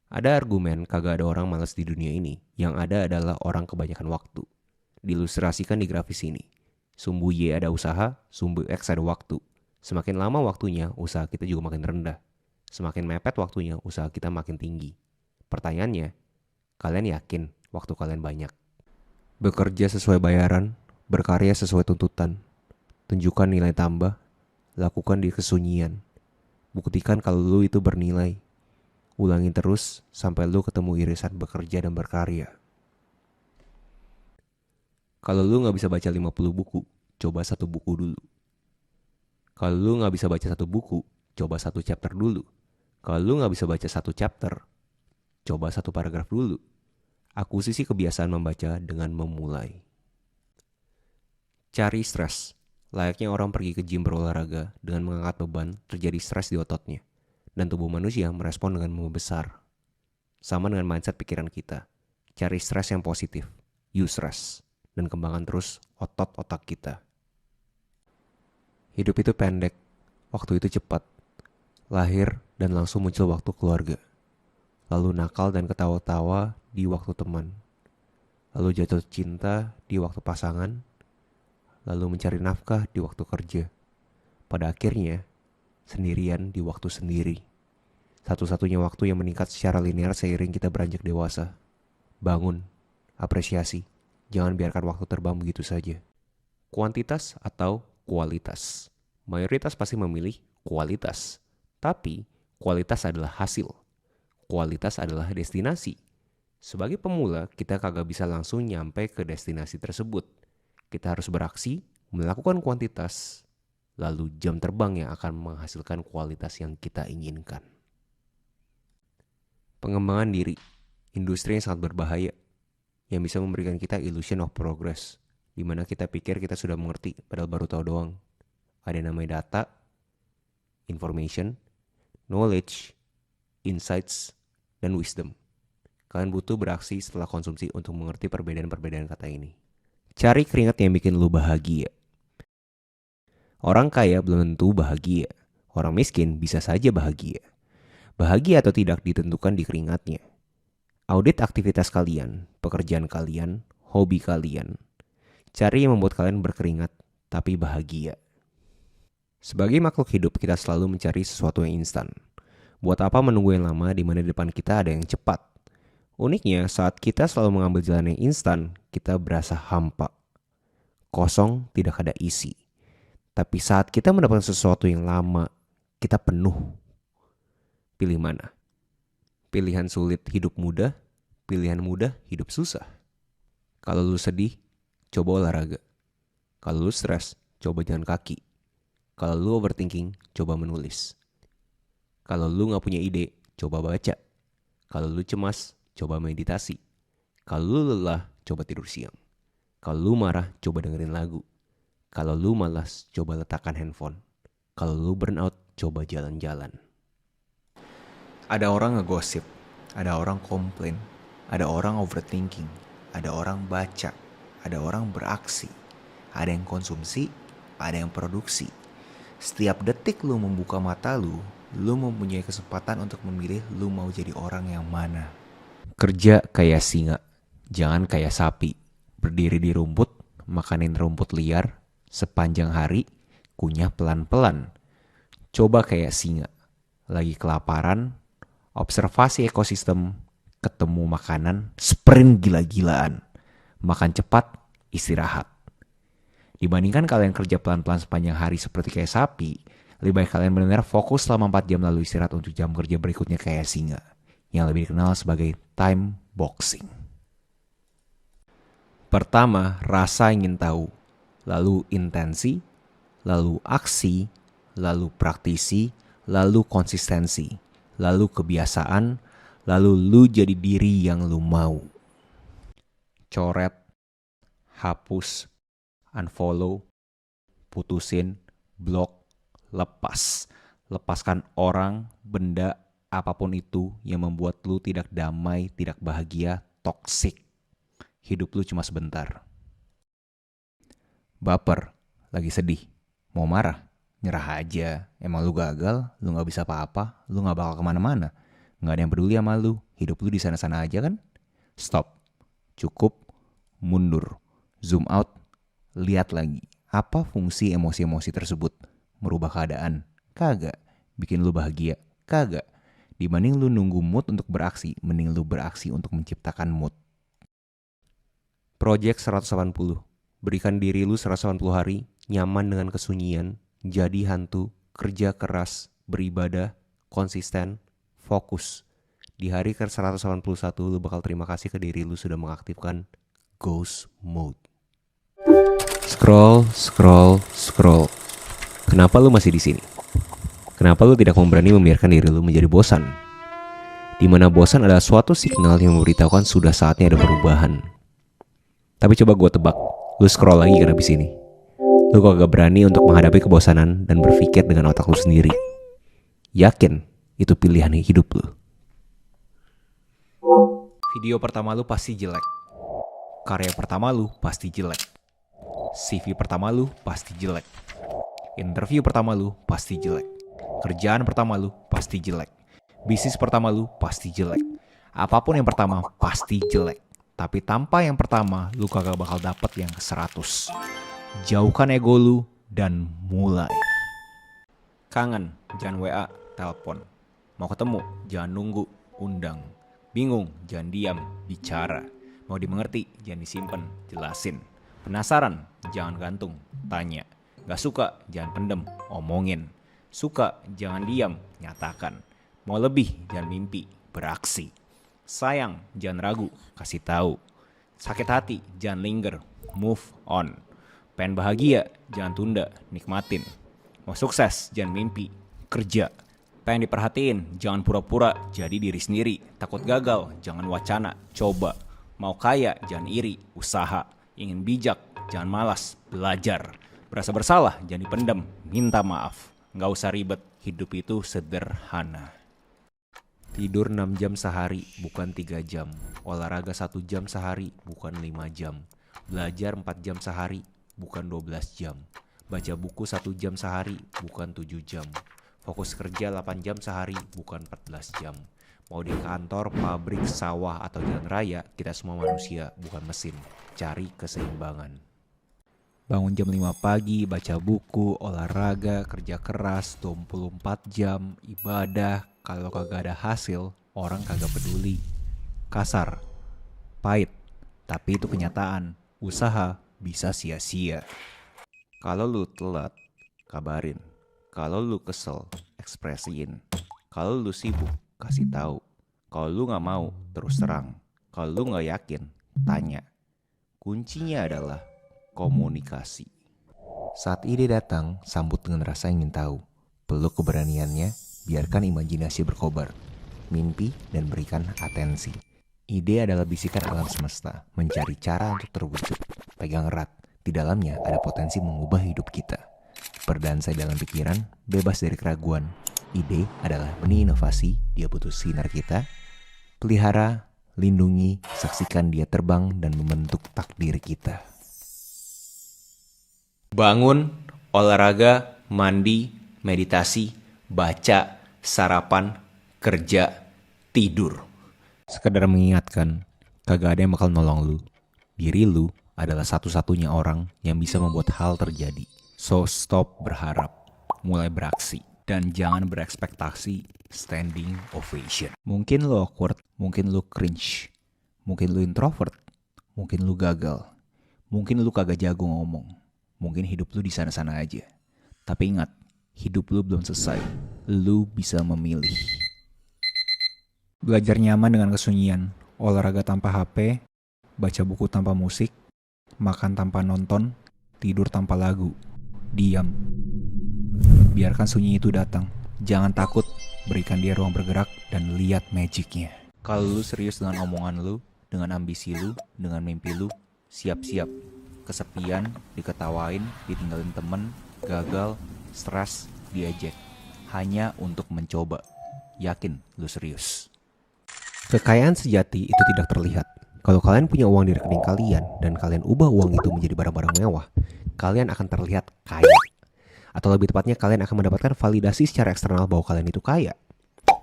Ada argumen kagak ada orang malas di dunia ini, yang ada adalah orang kebanyakan waktu. Diilustrasikan di grafis ini. Sumbu Y ada usaha, sumbu X ada waktu. Semakin lama waktunya, usaha kita juga makin rendah. Semakin mepet waktunya, usaha kita makin tinggi. Pertanyaannya, kalian yakin waktu kalian banyak? Bekerja sesuai bayaran, berkarya sesuai tuntutan. Tunjukkan nilai tambah, lakukan di kesunyian. Buktikan kalau lu itu bernilai. Ulangin terus sampai lu ketemu irisan bekerja dan berkarya. Kalau lu gak bisa baca 50 buku, coba 1 buku dulu. Kalau lu gak bisa baca 1 buku, coba 1 chapter dulu. Kalau lu gak bisa baca 1 chapter, coba 1 paragraf dulu. Akuisisi kebiasaan membaca dengan memulai. Cari stres. Layaknya orang pergi ke gym berolahraga dengan mengangkat beban, terjadi stres di ototnya. Dan tubuh manusia merespon dengan membesar. Sama dengan mindset pikiran kita. Cari stres yang positif. Use stress. Dan kembangkan terus otot-otak kita. Hidup itu pendek. Waktu itu cepat. Lahir dan langsung muncul waktu keluarga. Lalu nakal dan ketawa-tawa di waktu teman. Lalu jatuh cinta di waktu pasangan. Lalu mencari nafkah di waktu kerja. Pada akhirnya, sendirian di waktu sendiri. Satu-satunya waktu yang meningkat secara linear seiring kita beranjak dewasa. Bangun, apresiasi. Jangan biarkan waktu terbang begitu saja. Kuantitas atau kualitas. Mayoritas pasti memilih kualitas. Tapi, kualitas adalah hasil. Kualitas adalah destinasi. Sebagai pemula, kita kagak bisa langsung nyampe ke destinasi tersebut. Kita harus beraksi, melakukan kuantitas, lalu jam terbang yang akan menghasilkan kualitas yang kita inginkan. Pengembangan diri, industri yang sangat berbahaya, yang bisa memberikan kita illusion of progress, di mana kita pikir kita sudah mengerti, padahal baru tahu doang. Ada yang namanya data, information, knowledge, insights, dan wisdom. Kalian butuh beraksi setelah konsumsi untuk mengerti perbedaan-perbedaan kata ini. Cari keringat yang bikin lu bahagia. Orang kaya belum tentu bahagia. Orang miskin bisa saja bahagia. Bahagia atau tidak ditentukan di keringatnya. Audit aktivitas kalian, pekerjaan kalian, hobi kalian. Cari yang membuat kalian berkeringat, tapi bahagia. Sebagai makhluk hidup, kita selalu mencari sesuatu yang instan. Buat apa menunggu yang lama di mana di depan kita ada yang cepat? Uniknya, saat kita selalu mengambil jalan yang instan, kita berasa hampa. Kosong, tidak ada isi. Tapi saat kita mendapatkan sesuatu yang lama, kita penuh. Pilih mana? Pilihan sulit hidup mudah, pilihan mudah hidup susah. Kalau lu sedih, coba olahraga. Kalau lu stres, coba jalan kaki. Kalau lu overthinking, coba menulis. Kalau lu gak punya ide, coba baca. Kalau lu cemas, coba meditasi. Kalau lu lelah, coba tidur siang. Kalau lu marah, coba dengerin lagu. Kalau lu malas, coba letakkan handphone. Kalau lu burnout, coba jalan-jalan. Ada orang ngegosip, ada orang komplain, ada orang overthinking, ada orang baca, ada orang beraksi, ada yang konsumsi, ada yang produksi. Setiap detik lu membuka mata lu mempunyai kesempatan untuk memilih lu mau jadi orang yang mana. Kerja kayak singa, jangan kayak sapi. Berdiri di rumput, makanin rumput liar, sepanjang hari, kunyah pelan-pelan. Coba kayak singa, lagi kelaparan, observasi ekosistem, ketemu makanan, sprint gila-gilaan. Makan cepat, istirahat. Dibandingkan kalian kerja pelan-pelan sepanjang hari seperti kayak sapi, lebih baik kalian benar-benar fokus selama 4 jam lalu istirahat untuk jam kerja berikutnya kayak singa, yang lebih dikenal sebagai time boxing. Pertama, rasa ingin tahu, lalu intensi, lalu aksi, lalu praktisi, lalu konsistensi, lalu kebiasaan, lalu lu jadi diri yang lu mau. Coret, hapus, unfollow, putusin, blok, lepas. Lepaskan orang, benda, apapun itu yang membuat lu tidak damai, tidak bahagia, toksik. Hidup lu cuma sebentar. Baper, lagi sedih, mau marah, nyerah aja. Emang lu gagal, lu gak bisa apa-apa, lu gak bakal kemana-mana. Gak ada yang peduli sama lu, hidup lu di sana-sana aja kan? Stop, cukup, mundur, zoom out, lihat lagi. Apa fungsi emosi-emosi tersebut? Merubah keadaan? Kagak. Bikin lu bahagia? Kagak. Dibanding lu nunggu mood untuk beraksi, mending lu beraksi untuk menciptakan mood. Project 180. Berikan diri lu 180 hari, nyaman dengan kesunyian, jadi hantu, kerja keras, beribadah, konsisten, fokus. Di hari ke-181 lu bakal terima kasih ke diri lu sudah mengaktifkan ghost mode. Scroll, scroll, scroll. Kenapa lu masih di sini? Kenapa lu tidak berani membiarkan diri lu menjadi bosan? Di mana bosan adalah suatu signal yang memberitahukan sudah saatnya ada perubahan. Tapi coba gue tebak, lu scroll lagi kan abis ini. Lu kagak berani untuk menghadapi kebosanan dan berpikir dengan otak lu sendiri. Yakin itu pilihan hidup lu. Video pertama lu pasti jelek. Karya pertama lu pasti jelek. CV pertama lu pasti jelek. Interview pertama lu pasti jelek. Kerjaan pertama lu pasti jelek. Bisnis pertama lu pasti jelek. Apapun yang pertama pasti jelek. Tapi tanpa yang pertama, lu kagak bakal dapet yang ke-100. Jauhkan ego lu dan mulai. Kangen, jangan WA, telepon. Mau ketemu, jangan nunggu, undang. Bingung, jangan diam, bicara. Mau dimengerti, jangan disimpan, jelasin. Penasaran, jangan gantung, tanya. Gak suka, jangan pendem, omongin. Suka, jangan diam, nyatakan. Mau lebih, jangan mimpi, beraksi. Sayang, jangan ragu, kasih tahu. Sakit hati, jangan linger, move on. Pengen bahagia, jangan tunda, nikmatin. Mau sukses, jangan mimpi, kerja. Pengen diperhatiin, jangan pura-pura, jadi diri sendiri. Takut gagal, jangan wacana, coba. Mau kaya, jangan iri, usaha. Ingin bijak, jangan malas, belajar. Berasa bersalah, jangan dipendam, minta maaf. Gak usah ribet, hidup itu sederhana. Tidur 6 jam sehari, bukan 3 jam. Olahraga 1 jam sehari, bukan 5 jam. Belajar 4 jam sehari, bukan 12 jam. Baca buku 1 jam sehari, bukan 7 jam. Fokus kerja 8 jam sehari, bukan 14 jam. Mau di kantor, pabrik, sawah, atau jalan raya, kita semua manusia, bukan mesin. Cari keseimbangan. Bangun jam 5 pagi, baca buku, olahraga, kerja keras, 24 jam, ibadah. Kalau kagak ada hasil, orang kagak peduli. Kasar, pahit, tapi itu kenyataan. Usaha bisa sia-sia. Kalau lu telat, kabarin. Kalau lu kesel, ekspresiin. Kalau lu sibuk, kasih tahu. Kalau lu nggak mau, terus terang. Kalau lu nggak yakin, tanya. Kuncinya adalah komunikasi. Saat ide datang, sambut dengan rasa ingin tahu. Peluk keberaniannya, biarkan imajinasi berkobar. Mimpi dan berikan atensi. Ide adalah bisikan alam semesta, mencari cara untuk terwujud. Pegang erat, di dalamnya ada potensi mengubah hidup kita. Berdansa dalam pikiran, bebas dari keraguan. Ide adalah benih inovasi, dia butuh sinar kita. Pelihara, lindungi, saksikan dia terbang dan membentuk takdir kita. Bangun, olahraga, mandi, meditasi, baca, sarapan, kerja, tidur. Sekedar mengingatkan, kagak ada yang bakal nolong lu. Diri lu adalah satu-satunya orang yang bisa membuat hal terjadi. So stop berharap, mulai beraksi. Dan jangan berekspektasi standing ovation. Mungkin lu awkward, mungkin lu cringe, mungkin lu introvert, mungkin lu gagal, mungkin lu kagak jago ngomong, mungkin hidup lu di sana-sana aja. Tapi ingat, hidup lu belum selesai. Lu bisa memilih. Belajar nyaman dengan kesunyian, olahraga tanpa HP, baca buku tanpa musik, makan tanpa nonton, tidur tanpa lagu, diam. Biarkan sunyi itu datang. Jangan takut, berikan dia ruang bergerak dan lihat magicnya. Kalau lu serius dengan omongan lu, dengan ambisi lu, dengan mimpi lu, siap-siap. Kesepian, diketawain, ditinggalin temen, gagal, stres, diejek. Hanya untuk mencoba. Yakin lu serius. Kekayaan sejati itu tidak terlihat. Kalau kalian punya uang di rekening kalian dan kalian ubah uang itu menjadi barang-barang mewah, kalian akan terlihat kaya. Atau lebih tepatnya kalian akan mendapatkan validasi secara eksternal bahwa kalian itu kaya.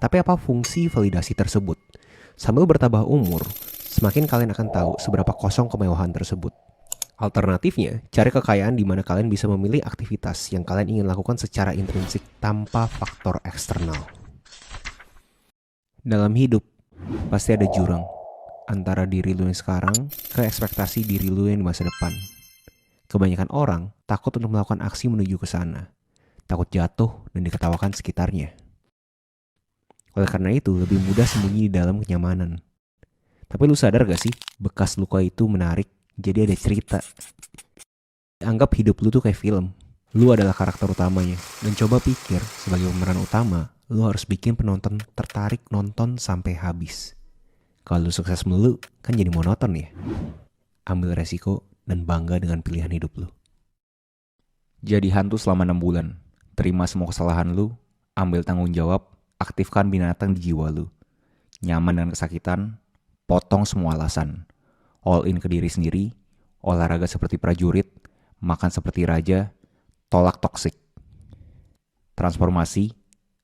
Tapi apa fungsi validasi tersebut? Sambil bertambah umur, semakin kalian akan tahu seberapa kosong kemewahan tersebut. Alternatifnya, cari kekayaan di mana kalian bisa memilih aktivitas yang kalian ingin lakukan secara intrinsik tanpa faktor eksternal. Dalam hidup, pasti ada jurang antara diri lu yang sekarang ke ekspektasi diri lu yang di masa depan. Kebanyakan orang takut untuk melakukan aksi menuju ke sana. Takut jatuh dan diketawakan sekitarnya. Oleh karena itu, lebih mudah sembunyi di dalam kenyamanan. Tapi lu sadar gak sih, bekas luka itu menarik, jadi ada cerita. Anggap hidup lu tuh kayak film. Lu adalah karakter utamanya. Dan coba pikir, sebagai pemeran utama, lu harus bikin penonton tertarik nonton sampai habis. Kalau lu sukses melulu, kan jadi monoton ya. Ambil resiko dan bangga dengan pilihan hidup lu. Jadi hantu selama 6 bulan. Terima semua kesalahan lu, ambil tanggung jawab, aktifkan binatang di jiwa lu. Nyaman dengan kesakitan, potong semua alasan. All in ke diri sendiri, olahraga seperti prajurit, makan seperti raja, tolak toksik. Transformasi,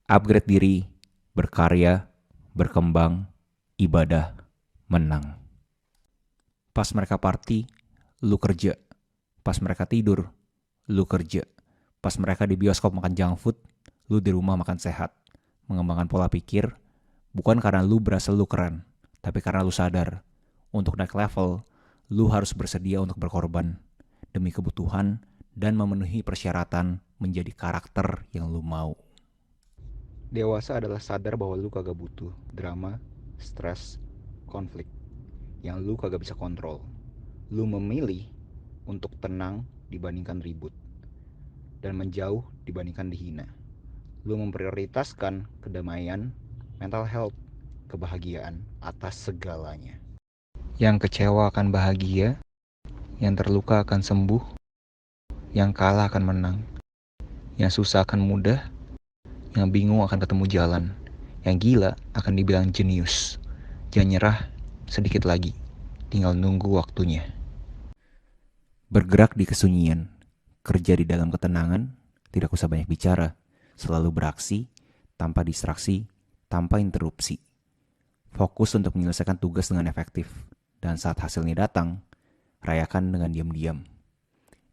upgrade diri, berkarya, berkembang, ibadah, menang. Pas mereka party, lu kerja. Pas mereka tidur, lu kerja. Pas mereka di bioskop makan junk food, lu di rumah makan sehat. Mengembangkan pola pikir, bukan karena lu berasa lu keren, tapi karena lu sadar, untuk naik level, lu harus bersedia untuk berkorban demi kebutuhan dan memenuhi persyaratan menjadi karakter yang lu mau. Dewasa adalah sadar bahwa lu kagak butuh drama, stres, konflik yang lu kagak bisa kontrol. Lu memilih untuk tenang dibandingkan ribut dan menjauh dibandingkan dihina. Lu memprioritaskan kedamaian, mental health, kebahagiaan atas segalanya. Yang kecewa akan bahagia, yang terluka akan sembuh, yang kalah akan menang, yang susah akan mudah, yang bingung akan ketemu jalan, yang gila akan dibilang jenius. Jangan nyerah, sedikit lagi, tinggal nunggu waktunya. Bergerak di kesunyian, kerja di dalam ketenangan, tidak usah banyak bicara, selalu beraksi, tanpa distraksi, tanpa interupsi. Fokus untuk menyelesaikan tugas dengan efektif, dan saat hasilnya datang, rayakan dengan diam-diam.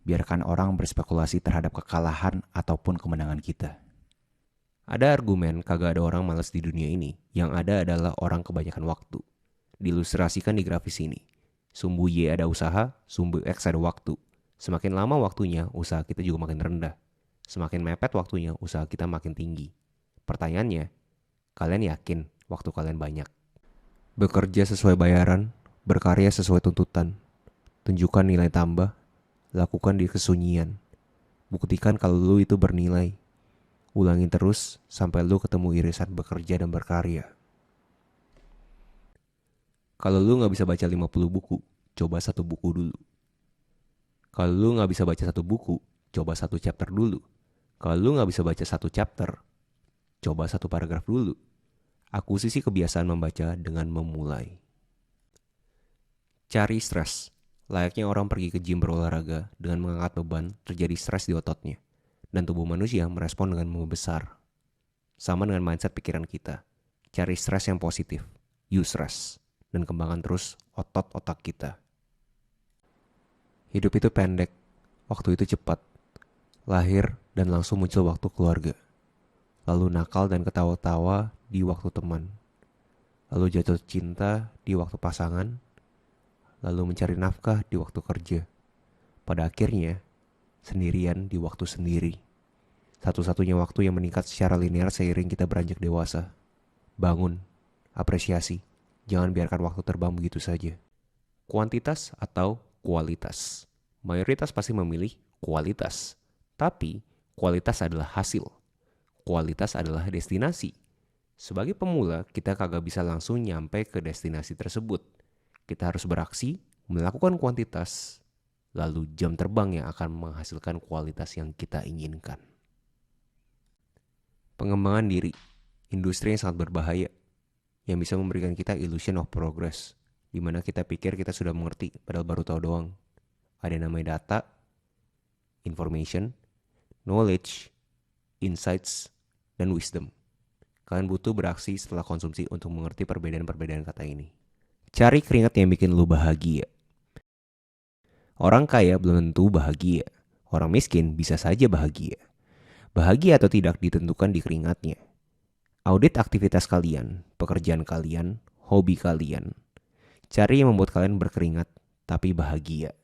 Biarkan orang berspekulasi terhadap kekalahan ataupun kemenangan kita. Ada argumen kagak ada orang malas di dunia ini, yang ada adalah orang kebanyakan waktu. Diilustrasikan di grafis ini. Sumbu Y ada usaha, sumbu X ada waktu. Semakin lama waktunya, usaha kita juga makin rendah. Semakin mepet waktunya, usaha kita makin tinggi. Pertanyaannya, kalian yakin waktu kalian banyak? Bekerja sesuai bayaran, berkarya sesuai tuntutan. Tunjukkan nilai tambah, lakukan di kesunyian. Buktikan kalau lu itu bernilai. Ulangin terus sampai lu ketemu irisan bekerja dan berkarya. Kalau lu gak bisa baca 50 buku, coba 1 buku dulu. Kalau lu gak bisa baca 1 buku, coba 1 chapter dulu. Kalau lu gak bisa baca 1 chapter, coba 1 paragraf dulu. Akuisisi kebiasaan membaca dengan memulai. Cari stres. Layaknya orang pergi ke gym berolahraga dengan mengangkat beban, terjadi stres di ototnya. Dan tubuh manusia merespon dengan membesar. Sama dengan mindset pikiran kita. Cari stres yang positif. Use stress. Dan kembangkan terus otot-otak kita. Hidup itu pendek, waktu itu cepat. Lahir dan langsung muncul waktu keluarga. Lalu nakal dan ketawa-tawa di waktu teman. Lalu jatuh cinta di waktu pasangan. Lalu mencari nafkah di waktu kerja. Pada akhirnya, sendirian di waktu sendiri. Satu-satunya waktu yang meningkat secara linear seiring kita beranjak dewasa. Bangun, apresiasi. Jangan biarkan waktu terbang begitu saja. Kuantitas atau kualitas. Mayoritas pasti memilih kualitas. Tapi kualitas adalah hasil. Kualitas adalah destinasi. Sebagai pemula, kita kagak bisa langsung nyampe ke destinasi tersebut. Kita harus beraksi, melakukan kuantitas, lalu jam terbang yang akan menghasilkan kualitas yang kita inginkan. Pengembangan diri, industri yang sangat berbahaya, yang bisa memberikan kita illusion of progress, di mana kita pikir kita sudah mengerti, padahal baru tahu doang. Ada yang namanya data, information, knowledge, insights, dan wisdom. Kalian butuh beraksi setelah konsumsi untuk mengerti perbedaan-perbedaan kata ini. Cari keringat yang bikin lu bahagia. Orang kaya belum tentu bahagia. Orang miskin bisa saja bahagia. Bahagia atau tidak ditentukan di keringatnya. Audit aktivitas kalian, pekerjaan kalian, hobi kalian. Cari yang membuat kalian berkeringat, tapi bahagia.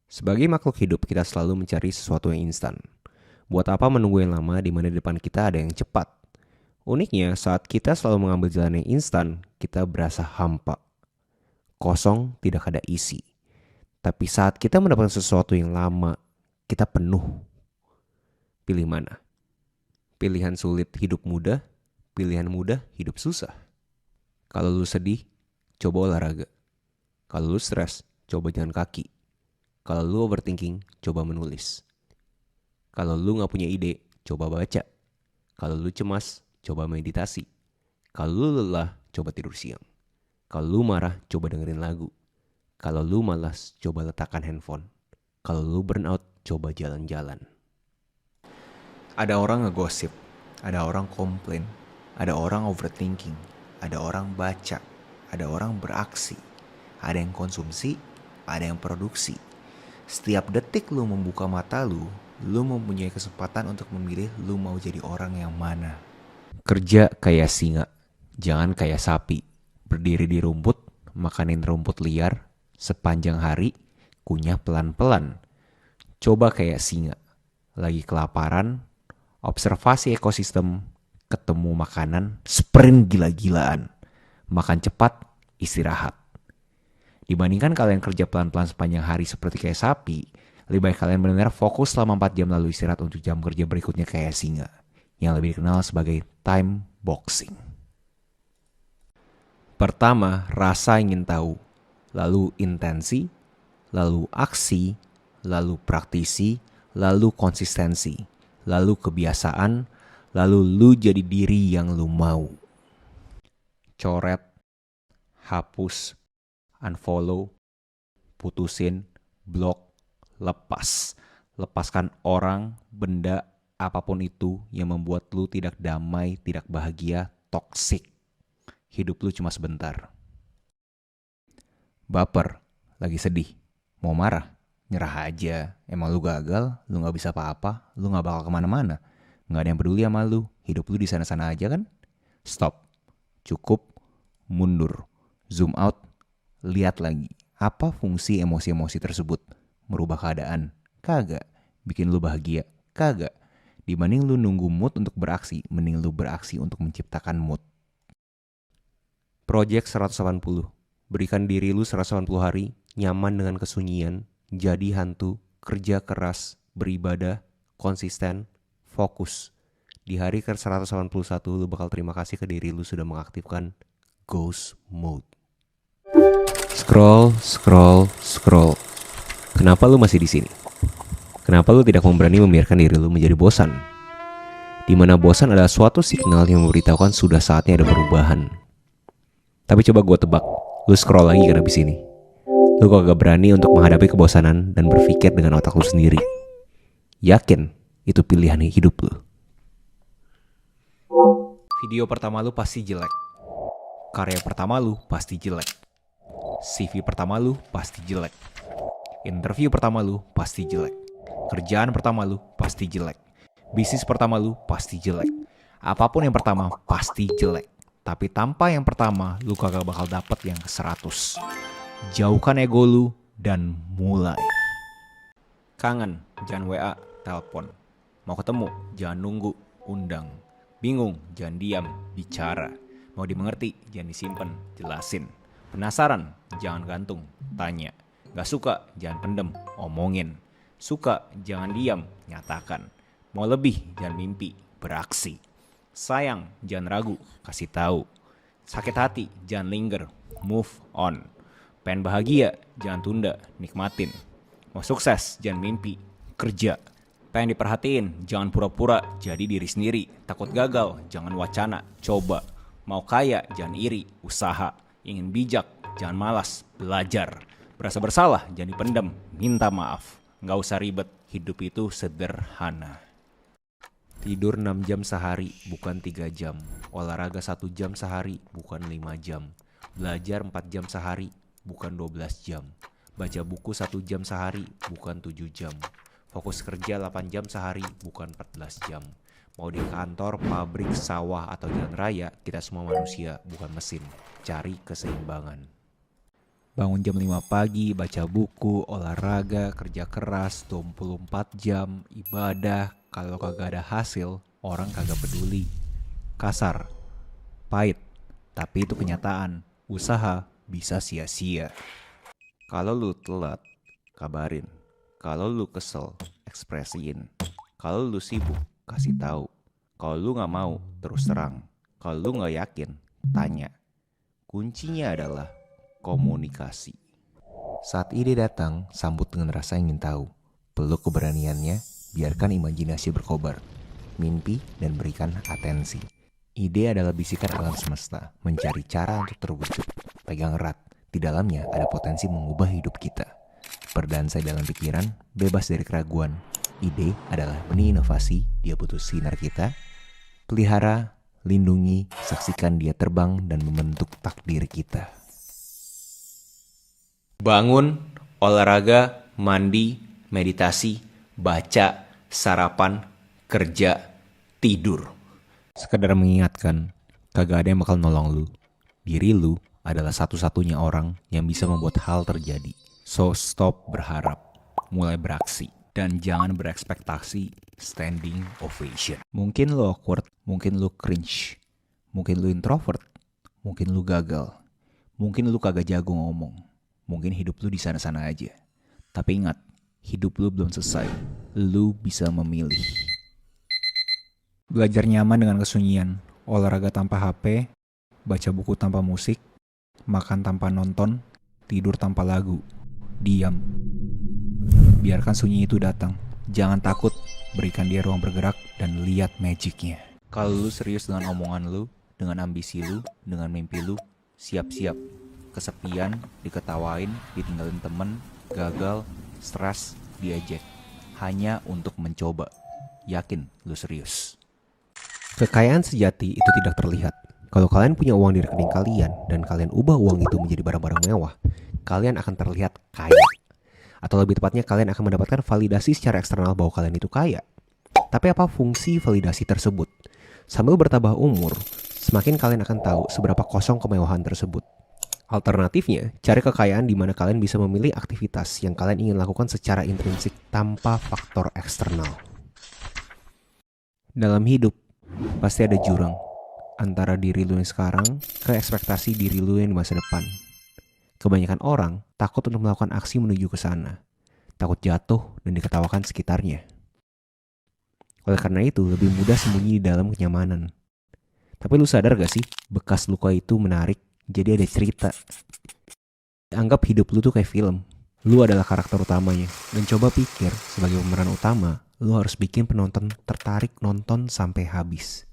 Sebagai makhluk hidup, kita selalu mencari sesuatu yang instan. Buat apa menunggu yang lama di mana di depan kita ada yang cepat? Uniknya, saat kita selalu mengambil jalan yang instan, kita berasa hampa. Kosong, tidak ada isi. Tapi saat kita mendapatkan sesuatu yang lama, kita penuh. Pilih mana? Pilihan sulit hidup mudah, pilihan mudah hidup susah. Kalau lu sedih, coba olahraga. Kalau lu stres, coba jalan kaki. Kalau lu overthinking, coba menulis. Kalau lu gak punya ide, coba baca. Kalau lu cemas, coba meditasi. Kalau lu lelah, coba tidur siang. Kalau lu marah, coba dengerin lagu. Kalau lu malas, coba letakkan handphone. Kalau lu burnout, coba jalan-jalan. Ada orang ngegosip, ada orang komplain, ada orang overthinking, ada orang baca, ada orang beraksi, ada yang konsumsi, ada yang produksi. Setiap detik lu membuka mata lu mempunyai kesempatan untuk memilih lu mau jadi orang yang mana. Kerja kayak singa, jangan kayak sapi. Berdiri di rumput, makanin rumput liar, sepanjang hari, kunyah pelan-pelan. Coba kayak singa, lagi kelaparan, observasi ekosistem, ketemu makanan, sprint gila-gilaan. Makan cepat, istirahat. Dibandingkan kalian kerja pelan-pelan sepanjang hari seperti kayak sapi, lebih baik kalian benar-benar fokus selama 4 jam lalu istirahat untuk jam kerja berikutnya kayak singa, yang lebih dikenal sebagai time boxing. Pertama, rasa ingin tahu, lalu intensi, lalu aksi, lalu praktisi, lalu konsistensi, lalu kebiasaan, lalu lu jadi diri yang lu mau. Coret, hapus, unfollow, putusin, blok, lepas. Lepaskan orang, benda, apapun itu yang membuat lu tidak damai, tidak bahagia, toksik. Hidup lu cuma sebentar. Baper, lagi sedih, mau marah, nyerah aja. Emang lu gagal, lu gak bisa apa-apa, lu gak bakal kemana-mana. Gak ada yang peduli sama lu, hidup lu di sana-sana aja kan? Stop, cukup, mundur. Zoom out, lihat lagi. Apa fungsi emosi-emosi tersebut? Merubah keadaan? Kagak. Bikin lu bahagia? Kagak. Dibanding lu nunggu mood untuk beraksi, mending lu beraksi untuk menciptakan mood. Project 180. Berikan diri lu 180 hari, nyaman dengan kesunyian, jadi hantu, kerja keras, beribadah, konsisten, fokus. Di hari ke 181 lu bakal terima kasih ke diri lu sudah mengaktifkan ghost mode. Scroll, scroll, scroll. Kenapa lu masih di sini? Kenapa lu tidak memberani membiarkan diri lu menjadi bosan? Di mana bosan adalah suatu signal yang memberitahukan sudah saatnya ada perubahan. Tapi coba gue tebak, lu scroll lagi kan abis ini. Lu kagak berani untuk menghadapi kebosanan dan berpikir dengan otak lu sendiri. Yakin itu pilihan hidup lu. Video pertama lu pasti jelek. Karya pertama lu pasti jelek. CV pertama lu pasti jelek. Interview pertama lu pasti jelek. Kerjaan pertama lu pasti jelek. Bisnis pertama lu pasti jelek. Apapun yang pertama pasti jelek. Tapi tanpa yang pertama, lu kagak bakal dapet yang ke-100. Jauhkan ego lu dan mulai. Kangen, jangan WA, telepon. Mau ketemu, jangan nunggu, undang. Bingung, jangan diam, bicara. Mau dimengerti, jangan disimpan, jelasin. Penasaran, jangan gantung, tanya. Gak suka, jangan pendem, omongin. Suka, jangan diam, nyatakan. Mau lebih, jangan mimpi, beraksi. Sayang, jangan ragu, kasih tahu. Sakit hati, jangan linger, move on. Pengen bahagia, jangan tunda, nikmatin. Mau sukses, jangan mimpi, kerja. Pengen diperhatiin, jangan pura-pura, jadi diri sendiri. Takut gagal, jangan wacana, coba. Mau kaya, jangan iri, usaha. Ingin bijak, jangan malas, belajar. Berasa bersalah, jangan dipendam, minta maaf. Nggak usah ribet, hidup itu sederhana. Tidur 6 jam sehari, bukan 3 jam. Olahraga 1 jam sehari, bukan 5 jam. Belajar 4 jam sehari, bukan 12 jam. Baca buku 1 jam sehari, bukan 7 jam. Fokus kerja 8 jam sehari, bukan 14 jam. Mau di kantor, pabrik, sawah, atau jalan raya, kita semua manusia, bukan mesin. Cari keseimbangan. Bangun jam 5 pagi, baca buku, olahraga, kerja keras, 24 jam, ibadah. Kalau kagak ada hasil, orang kagak peduli. Kasar, pahit, tapi itu kenyataan. Usaha bisa sia-sia. Kalau lu telat, kabarin. Kalau lu kesel, ekspresiin. Kalau lu sibuk, kasih tahu. Kalau lu gak mau, terus terang. Kalau lu gak yakin, tanya. Kuncinya adalah komunikasi. Saat ide datang, sambut dengan rasa ingin tahu. Peluk keberaniannya, biarkan imajinasi berkobar. Mimpi dan berikan atensi. Ide adalah bisikan alam semesta, mencari cara untuk terwujud. Pegang erat, di dalamnya ada potensi mengubah hidup kita. Berdansa dalam pikiran, bebas dari keraguan. Ide adalah benih inovasi, dia butuh sinar kita. Pelihara, lindungi, saksikan dia terbang dan membentuk takdir kita. Bangun, olahraga, mandi, meditasi, baca, sarapan, kerja, tidur. Sekedar mengingatkan, kagak ada yang bakal nolong lu. Diri lu adalah satu-satunya orang yang bisa membuat hal terjadi. So stop berharap, mulai beraksi. Dan jangan berekspektasi standing ovation. Mungkin lu awkward, mungkin lu cringe, mungkin lu introvert, mungkin lu gagal, mungkin lu kagak jago ngomong, mungkin hidup lu di sana-sana aja. Tapi ingat, hidup lu belum selesai. Lu bisa memilih. Belajar nyaman dengan kesunyian, olahraga tanpa HP, baca buku tanpa musik, makan tanpa nonton, tidur tanpa lagu, diam. Biarkan sunyi itu datang. Jangan takut, berikan dia ruang bergerak dan lihat magicnya. Kalau lu serius dengan omongan lu, dengan ambisi lu, dengan mimpi lu, siap-siap. Kesepian, diketawain, ditinggalin temen, gagal, stres, diejek. Hanya untuk mencoba. Yakin lu serius. Kekayaan sejati itu tidak terlihat. Kalau kalian punya uang di rekening kalian dan kalian ubah uang itu menjadi barang-barang mewah, kalian akan terlihat kaya. Atau lebih tepatnya kalian akan mendapatkan validasi secara eksternal bahwa kalian itu kaya. Tapi apa fungsi validasi tersebut? Sambil bertambah umur, semakin kalian akan tahu seberapa kosong kemewahan tersebut. Alternatifnya, cari kekayaan di mana kalian bisa memilih aktivitas yang kalian ingin lakukan secara intrinsik tanpa faktor eksternal. Dalam hidup, pasti ada jurang antara diri lu yang sekarang ke ekspektasi diri lu yang di masa depan. Kebanyakan orang takut untuk melakukan aksi menuju ke sana. Takut jatuh dan diketawakan sekitarnya. Oleh karena itu, lebih mudah sembunyi di dalam kenyamanan. Tapi lu sadar gak sih, bekas luka itu menarik, jadi ada cerita. Anggap hidup lu tuh kayak film. Lu adalah karakter utamanya. Dan coba pikir, sebagai pemeran utama, lu harus bikin penonton tertarik nonton sampai habis.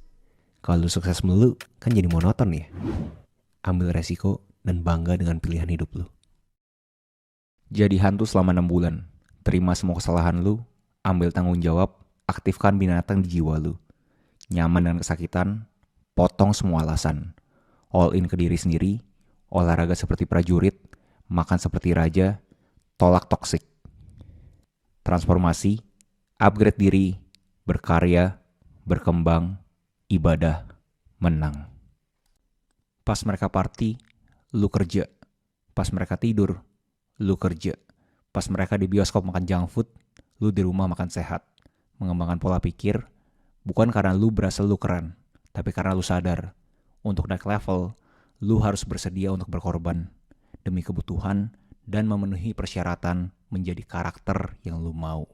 Kalau lu sukses melulu, kan jadi monoton ya. Ambil resiko dan bangga dengan pilihan hidup lu. Jadi hantu selama 6 bulan. Terima semua kesalahan lu, ambil tanggung jawab, aktifkan binatang di jiwa lu. Nyaman dengan kesakitan, potong semua alasan. All in ke diri sendiri, olahraga seperti prajurit, makan seperti raja, tolak toksik. Transformasi, upgrade diri, berkarya, berkembang, ibadah, menang. Pas mereka party, lu kerja. Pas mereka tidur, lu kerja. Pas mereka di bioskop makan junk food, lu di rumah makan sehat. Mengembangkan pola pikir, bukan karena lu berasa lu keren, tapi karena lu sadar, untuk naik level, lu harus bersedia untuk berkorban demi kebutuhan dan memenuhi persyaratan menjadi karakter yang lu mau.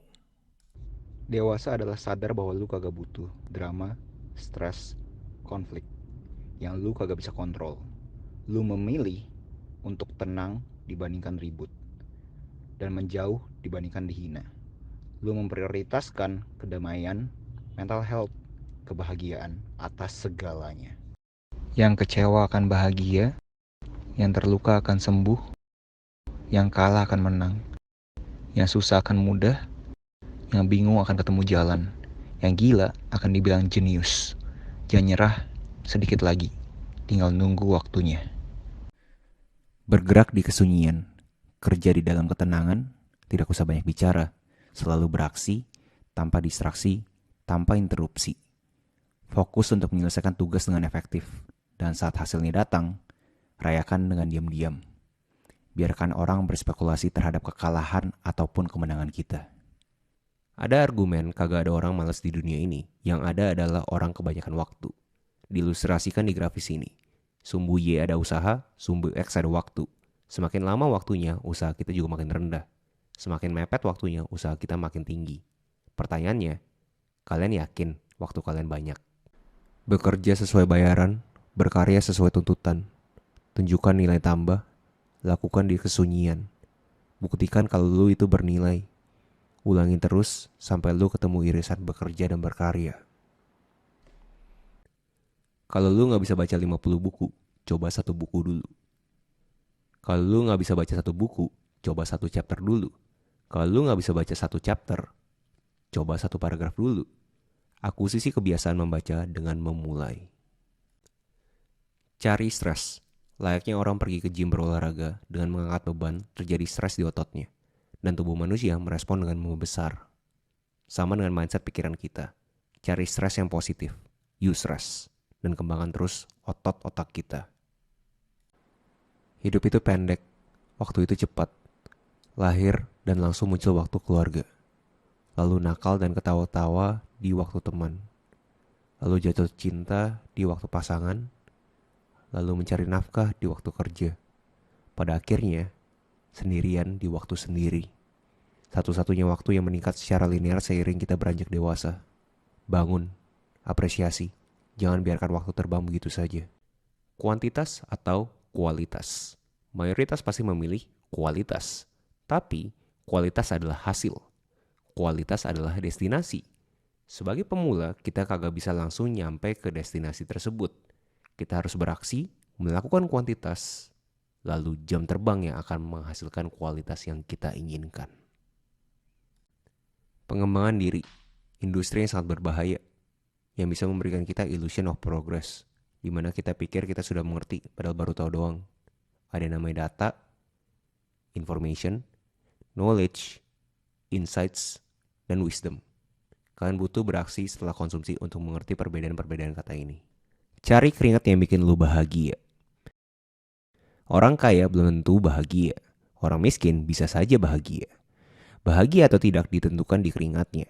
Dewasa adalah sadar bahwa lu kagak butuh drama, stres, konflik yang lu kagak bisa kontrol. Lu memilih untuk tenang dibandingkan ribut dan menjauh dibandingkan dihina. Lu memprioritaskan kedamaian, mental health, kebahagiaan atas segalanya. Yang kecewa akan bahagia, yang terluka akan sembuh, yang kalah akan menang, yang susah akan mudah, yang bingung akan ketemu jalan, yang gila akan dibilang jenius. Jangan nyerah, sedikit lagi, tinggal nunggu waktunya. Bergerak di kesunyian, kerja di dalam ketenangan, tidak usah banyak bicara, selalu beraksi, tanpa distraksi, tanpa interupsi. Fokus untuk menyelesaikan tugas dengan efektif, dan saat hasilnya datang, rayakan dengan diam-diam. Biarkan orang berspekulasi terhadap kekalahan ataupun kemenangan kita. Ada argumen kagak ada orang malas di dunia ini, yang ada adalah orang kebanyakan waktu. Diilustrasikan di grafis ini. Sumbu Y ada usaha, sumbu X ada waktu. Semakin lama waktunya, usaha kita juga makin rendah. Semakin mepet waktunya, usaha kita makin tinggi. Pertanyaannya, kalian yakin waktu kalian banyak? Bekerja sesuai bayaran, berkarya sesuai tuntutan. Tunjukkan nilai tambah, lakukan di kesunyian. Buktikan kalau lu itu bernilai. Ulangin terus sampai lu ketemu irisan bekerja dan berkarya. Kalau lu gak bisa baca 50 buku, coba 1 buku dulu. Kalau lu gak bisa baca 1 buku, coba 1 chapter dulu. Kalau lu gak bisa baca 1 chapter, coba 1 paragraf dulu. Akuisisi kebiasaan membaca dengan memulai. Cari stres. Layaknya orang pergi ke gym berolahraga dengan mengangkat beban, terjadi stres di ototnya. Dan tubuh manusia merespon dengan membesar. Sama dengan mindset pikiran kita. Cari stres yang positif. Use stress. Dan kembangkan terus otot otak kita. Hidup itu pendek, waktu itu cepat. Lahir dan langsung muncul waktu keluarga. Lalu nakal dan ketawa-tawa di waktu teman. Lalu jatuh cinta di waktu pasangan. Lalu mencari nafkah di waktu kerja. Pada akhirnya, sendirian di waktu sendiri. Satu-satunya waktu yang meningkat secara linear seiring kita beranjak dewasa. Bangun, apresiasi. Jangan biarkan waktu terbang begitu saja. Kuantitas atau kualitas. Mayoritas pasti memilih kualitas. Tapi kualitas adalah hasil. Kualitas adalah destinasi. Sebagai pemula, kita kagak bisa langsung nyampe ke destinasi tersebut. Kita harus beraksi, melakukan kuantitas, lalu jam terbang yang akan menghasilkan kualitas yang kita inginkan. Pengembangan diri, industri yang sangat berbahaya, yang bisa memberikan kita illusion of progress, di mana kita pikir kita sudah mengerti, padahal baru tahu doang. Ada yang namanya data, information, knowledge, insights, dan wisdom. Kalian butuh beraksi setelah konsumsi untuk mengerti perbedaan-perbedaan kata ini. Cari keringat yang bikin lu bahagia. Orang kaya belum tentu bahagia. Orang miskin bisa saja bahagia. Bahagia atau tidak ditentukan di keringatnya.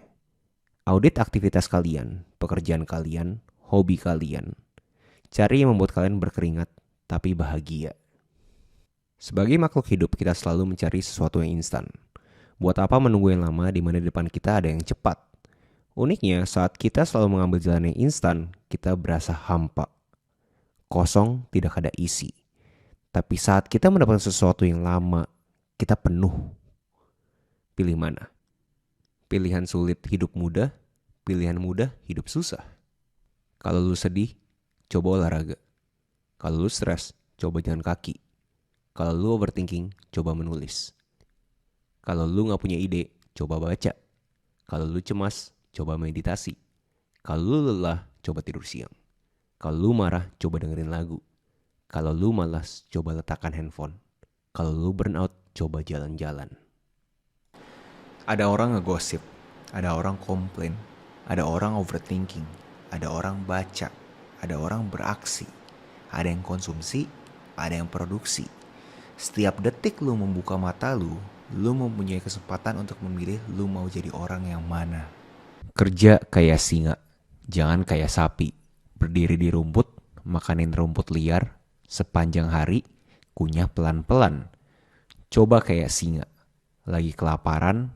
Audit aktivitas kalian, pekerjaan kalian, hobi kalian. Cari yang membuat kalian berkeringat, tapi bahagia. Sebagai makhluk hidup, kita selalu mencari sesuatu yang instan. Buat apa menunggu yang lama di mana di depan kita ada yang cepat? Uniknya, saat kita selalu mengambil jalan yang instan, kita berasa hampa. Kosong, tidak ada isi. Tapi saat kita mendapatkan sesuatu yang lama, kita penuh. Pilih mana? Pilihan sulit hidup mudah, pilihan mudah hidup susah. Kalau lu sedih, coba olahraga. Kalau lu stres, coba jalan kaki. Kalau lu overthinking, coba menulis. Kalau lu gak punya ide, coba baca. Kalau lu cemas, coba meditasi. Kalau lu lelah, coba tidur siang. Kalau lu marah, coba dengerin lagu. Kalau lu malas, coba letakkan handphone. Kalau lu burnout, coba jalan-jalan. Ada orang ngegosip, ada orang komplain, ada orang overthinking, ada orang baca, ada orang beraksi, ada yang konsumsi, ada yang produksi. Setiap detik lu membuka mata lu mempunyai kesempatan untuk memilih lu mau jadi orang yang mana. Kerja kayak singa, jangan kayak sapi. Berdiri di rumput, makanin rumput liar, sepanjang hari, kunyah pelan-pelan. Coba kayak singa, lagi kelaparan,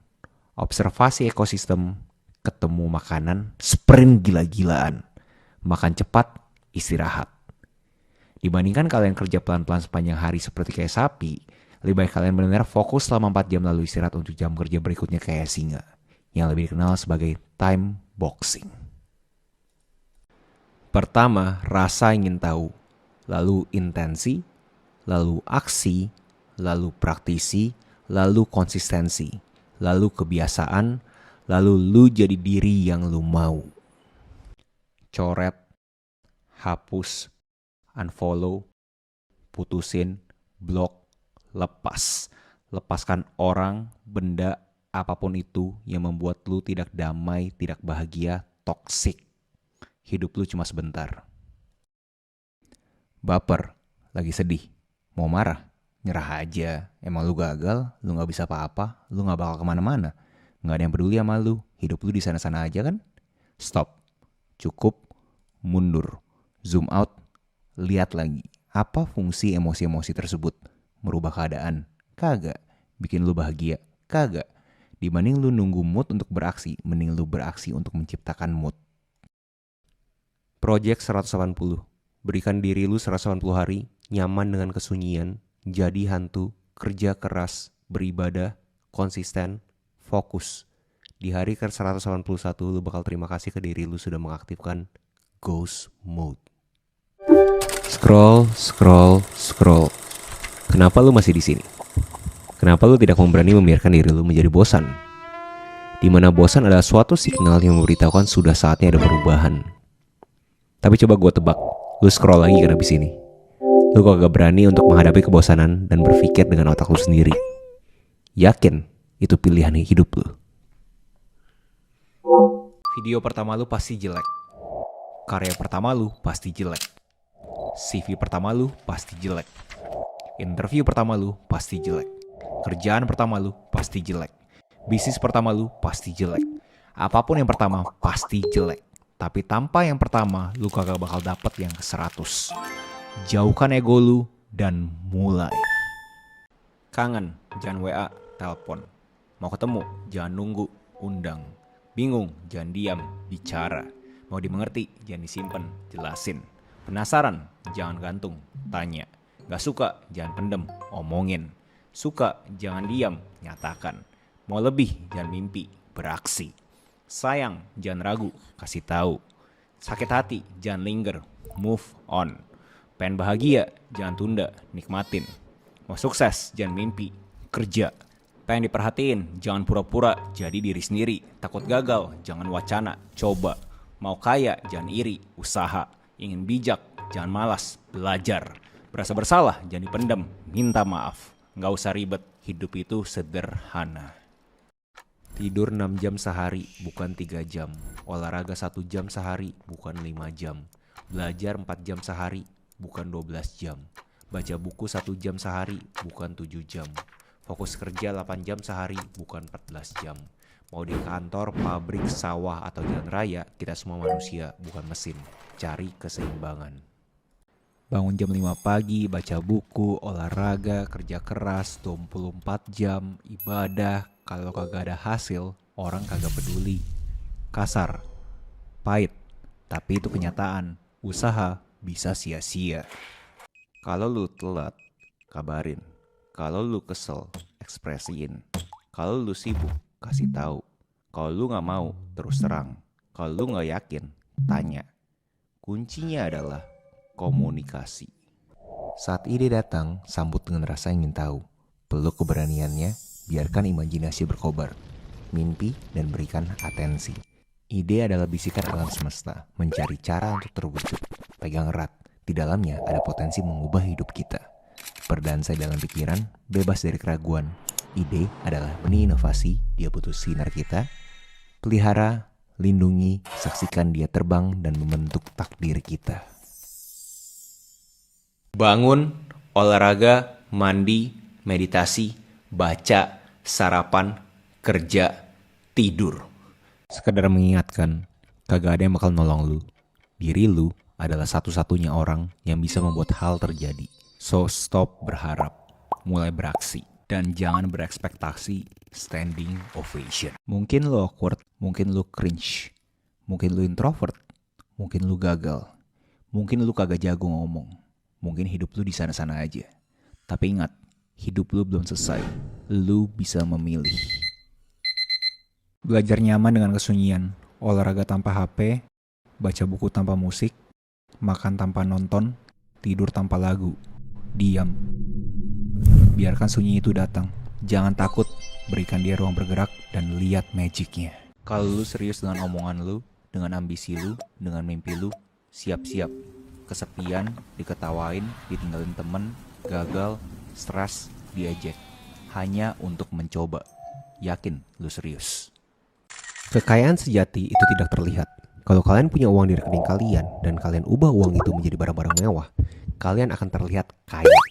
observasi ekosistem, ketemu makanan, sprint gila-gilaan. Makan cepat, istirahat. Dibandingkan kalian kerja pelan-pelan sepanjang hari seperti kayak sapi, lebih baik kalian benar-benar fokus selama 4 jam lalu istirahat untuk jam kerja berikutnya kayak singa, yang lebih dikenal sebagai time boxing. Pertama, rasa ingin tahu, lalu intensi, lalu aksi, lalu praktisi, lalu konsistensi, lalu kebiasaan, lalu lu jadi diri yang lu mau. Coret, hapus, unfollow, putusin, blok, lepas. Lepaskan orang, benda, apapun itu yang membuat lu tidak damai, tidak bahagia, toksik. Hidup lu cuma sebentar. Baper, lagi sedih, mau marah, nyerah aja. Emang lu gagal, lu gak bisa apa-apa, lu gak bakal kemana-mana. Gak ada yang peduli sama lu, hidup lu di sana-sana aja kan? Stop, cukup, mundur, zoom out, lihat lagi. Apa fungsi emosi-emosi tersebut? Merubah keadaan? Kagak. Bikin lu bahagia? Kagak. Dibanding lu nunggu mood untuk beraksi, mending lu beraksi untuk menciptakan mood. Project 180. Berikan diri lu 180 hari, nyaman dengan kesunyian, jadi hantu, kerja keras, beribadah, konsisten, fokus. Di hari ke-181 lu bakal terima kasih ke diri lu sudah mengaktifkan ghost mode. Scroll, scroll, scroll. Kenapa lu masih di sini? Kenapa lu tidak berani membiarkan diri lu menjadi bosan? Di mana bosan adalah suatu signal yang memberitahukan sudah saatnya ada perubahan. Tapi coba gue tebak, lu scroll lagi kan abis ini. Lu kok gak berani untuk menghadapi kebosanan dan berpikir dengan otak lu sendiri. Yakin itu pilihan hidup lu. Video pertama lu pasti jelek. Karya pertama lu pasti jelek. CV pertama lu pasti jelek. Interview pertama lu pasti jelek. Kerjaan pertama lu pasti jelek. Bisnis pertama lu pasti jelek. Apapun yang pertama pasti jelek. Tapi tanpa yang pertama, lu kagak bakal dapet yang ke-100. Jauhkan ego lu dan mulai. Kangen, jangan WA, telepon. Mau ketemu, jangan nunggu, undang. Bingung, jangan diam, bicara. Mau dimengerti, jangan disimpan, jelasin. Penasaran, jangan gantung, tanya. Gak suka, jangan pendem, omongin. Suka, jangan diam, nyatakan. Mau lebih, jangan mimpi, beraksi. Sayang, jangan ragu, kasih tahu. Sakit hati, jangan linger, move on. Pengen bahagia, jangan tunda, nikmatin. Mau sukses, jangan mimpi, kerja. Pengen diperhatiin, jangan pura-pura, jadi diri sendiri. Takut gagal, jangan wacana, coba. Mau kaya, jangan iri, usaha. Ingin bijak, jangan malas, belajar. Berasa bersalah, jangan dipendam, minta maaf. Gak usah ribet, hidup itu sederhana. Tidur 6 jam sehari, bukan 3 jam. Olahraga 1 jam sehari, bukan 5 jam. Belajar 4 jam sehari, bukan 12 jam. Baca buku 1 jam sehari, bukan 7 jam. Fokus kerja 8 jam sehari, bukan 14 jam. Mau di kantor, pabrik, sawah, atau jalan raya, kita semua manusia, bukan mesin. Cari keseimbangan. Bangun jam 5 pagi, baca buku, olahraga, kerja keras, 24 jam, ibadah. Kalau kagak ada hasil, orang kagak peduli. Kasar, pahit, tapi itu kenyataan. Usaha bisa sia-sia. Kalau lu telat, kabarin. Kalau lu kesel, ekspresiin. Kalau lu sibuk, kasih tahu. Kalau lu gak mau, terus terang. Kalau lu gak yakin, tanya. Kuncinya adalah komunikasi. Saat ide datang, sambut dengan rasa ingin tahu. Peluk keberaniannya, biarkan imajinasi berkobar. Mimpi dan berikan atensi. Ide adalah bisikan alam semesta, mencari cara untuk terwujud. Pegang erat, di dalamnya ada potensi mengubah hidup kita. Berdansa dalam pikiran, bebas dari keraguan. Ide adalah benih inovasi, dia butuh sinar kita. Pelihara, lindungi, saksikan dia terbang dan membentuk takdir kita. Bangun, olahraga, mandi, meditasi, baca, sarapan, kerja, tidur. Sekedar mengingatkan, kagak ada yang bakal nolong lu. Diri lu adalah satu-satunya orang yang bisa membuat hal terjadi. So stop berharap, mulai beraksi. Dan jangan berekspektasi standing ovation. Mungkin lu awkward, mungkin lu cringe, mungkin lu introvert, mungkin lu gagal, mungkin lu kagak jago ngomong. Mungkin hidup lu di sana-sana aja. Tapi ingat, hidup lu belum selesai. Lu bisa memilih. Belajar nyaman dengan kesunyian, olahraga tanpa HP, baca buku tanpa musik, makan tanpa nonton, tidur tanpa lagu. Diam. Biarkan sunyi itu datang. Jangan takut, berikan dia ruang bergerak dan lihat magicnya. Kalau lu serius dengan omongan lu, dengan ambisi lu, dengan mimpi lu, siap-siap. Kesepian, diketawain, ditinggalin temen, gagal, stres, diejek. Hanya untuk mencoba. Yakin lu serius. Kekayaan sejati itu tidak terlihat. Kalau kalian punya uang di rekening kalian dan kalian ubah uang itu menjadi barang-barang mewah, kalian akan terlihat kaya.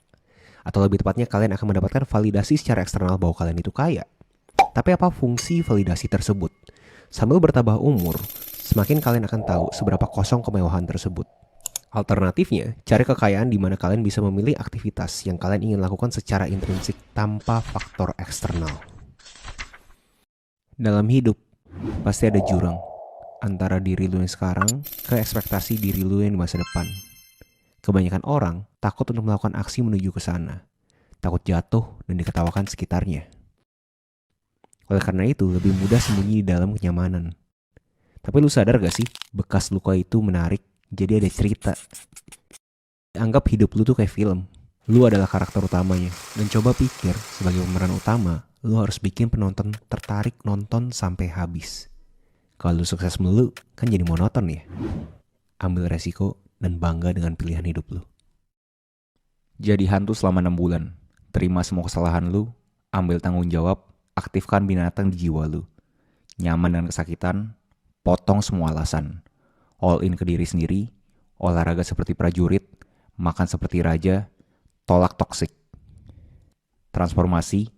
Atau lebih tepatnya kalian akan mendapatkan validasi secara eksternal bahwa kalian itu kaya. Tapi apa fungsi validasi tersebut? Sambil bertambah umur, semakin kalian akan tahu seberapa kosong kemewahan tersebut. Alternatifnya, cari kekayaan di mana kalian bisa memilih aktivitas yang kalian ingin lakukan secara intrinsik tanpa faktor eksternal. Dalam hidup, pasti ada jurang antara diri lu yang sekarang ke ekspektasi diri lu yang di masa depan. Kebanyakan orang takut untuk melakukan aksi menuju ke sana. Takut jatuh dan diketawakan sekitarnya. Oleh karena itu, lebih mudah sembunyi di dalam kenyamanan. Tapi lu sadar gak sih, bekas luka itu menarik. Jadi ada cerita. Anggap hidup lu tuh kayak film. Lu adalah karakter utamanya. Dan coba pikir, sebagai pemeran utama, lu harus bikin penonton tertarik nonton sampai habis. Kalau lu sukses melulu, kan jadi monoton ya. Ambil resiko dan bangga dengan pilihan hidup lu. Jadi hantu selama 6 bulan. Terima semua kesalahan lu, ambil tanggung jawab, aktifkan binatang di jiwa lu. Nyaman dengan kesakitan, potong semua alasan. All in ke diri sendiri, olahraga seperti prajurit, makan seperti raja, tolak toksik. Transformasi,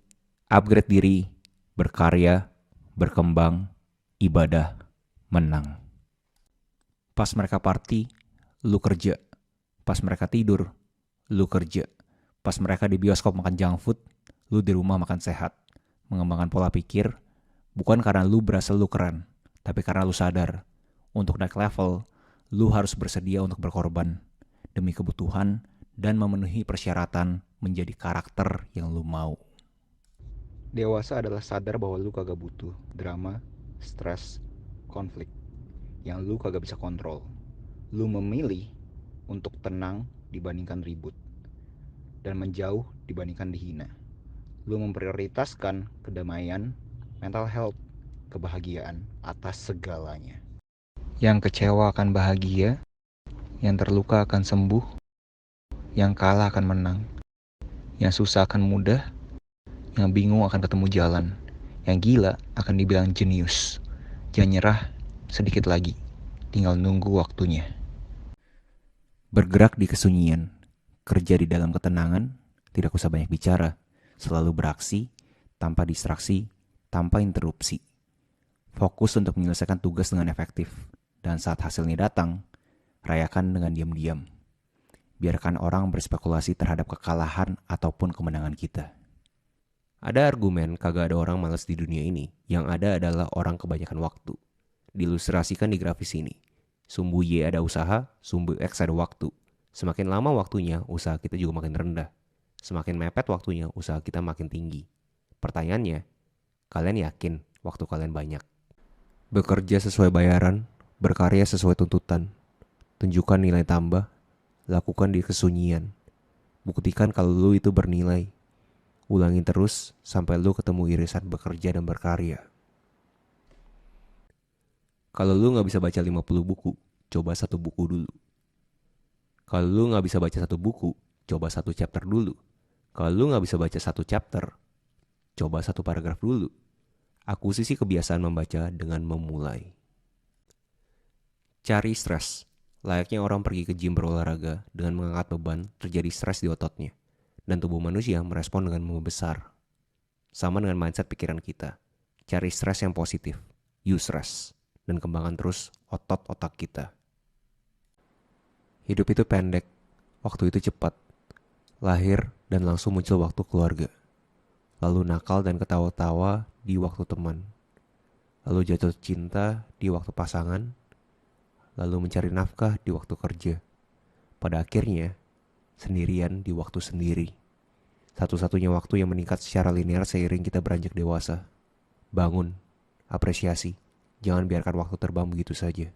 upgrade diri, berkarya, berkembang, ibadah, menang. Pas mereka party, lu kerja. Pas mereka tidur, lu kerja. Pas mereka di bioskop makan junk food, lu di rumah makan sehat. Mengembangkan pola pikir, bukan karena lu berasa lu keren, tapi karena lu sadar. Untuk naik level, lu harus bersedia untuk berkorban demi kebutuhan dan memenuhi persyaratan menjadi karakter yang lu mau. Dewasa adalah sadar bahwa lu kagak butuh drama, stres, konflik yang lu kagak bisa kontrol. Lu memilih untuk tenang dibandingkan ribut dan menjauh dibandingkan dihina. Lu memprioritaskan kedamaian, mental health, kebahagiaan atas segalanya. Yang kecewa akan bahagia, yang terluka akan sembuh, yang kalah akan menang, yang susah akan mudah, yang bingung akan ketemu jalan, yang gila akan dibilang jenius. Jangan nyerah, sedikit lagi, tinggal nunggu waktunya. Bergerak di kesunyian, Kerja di dalam ketenangan, tidak usah banyak bicara, selalu beraksi, tanpa distraksi, tanpa interupsi. Fokus untuk menyelesaikan tugas dengan efektif, dan saat hasilnya datang, rayakan dengan diam-diam. Biarkan orang berspekulasi terhadap kekalahan ataupun kemenangan kita. Ada argumen kagak ada orang malas di dunia ini, yang ada adalah orang kebanyakan waktu. Diilustrasikan di grafis ini. Sumbu Y ada usaha, sumbu X ada waktu. Semakin lama waktunya, usaha kita juga makin rendah. Semakin mepet waktunya, usaha kita makin tinggi. Pertanyaannya, kalian yakin waktu kalian banyak? Bekerja sesuai bayaran, berkarya sesuai tuntutan. Tunjukkan nilai tambah, lakukan di kesunyian. Buktikan kalau lu itu bernilai. Ulangin terus sampai lu ketemu irisan bekerja dan berkarya. Kalau lu gak bisa baca 50 buku, coba 1 buku dulu. Kalau lu gak bisa baca 1 buku, coba 1 chapter dulu. Kalau lu gak bisa baca 1 chapter, coba 1 paragraf dulu. Akuisisi kebiasaan membaca dengan memulai. Cari stres. Layaknya orang pergi ke gym berolahraga dengan mengangkat beban, terjadi stres di ototnya. Dan tubuh manusia merespon dengan membesar. Sama dengan mindset pikiran kita. Cari stres yang positif. Use stress. Dan kembangkan terus otot otak kita. Hidup itu pendek, waktu itu cepat. Lahir dan langsung muncul waktu keluarga. Lalu nakal dan ketawa-tawa di waktu teman. Lalu jatuh cinta di waktu pasangan. Lalu mencari nafkah di waktu kerja. Pada akhirnya, sendirian di waktu sendiri. Satu-satunya waktu yang meningkat secara linear seiring kita beranjak dewasa. Bangun, apresiasi. Jangan biarkan waktu terbang begitu saja.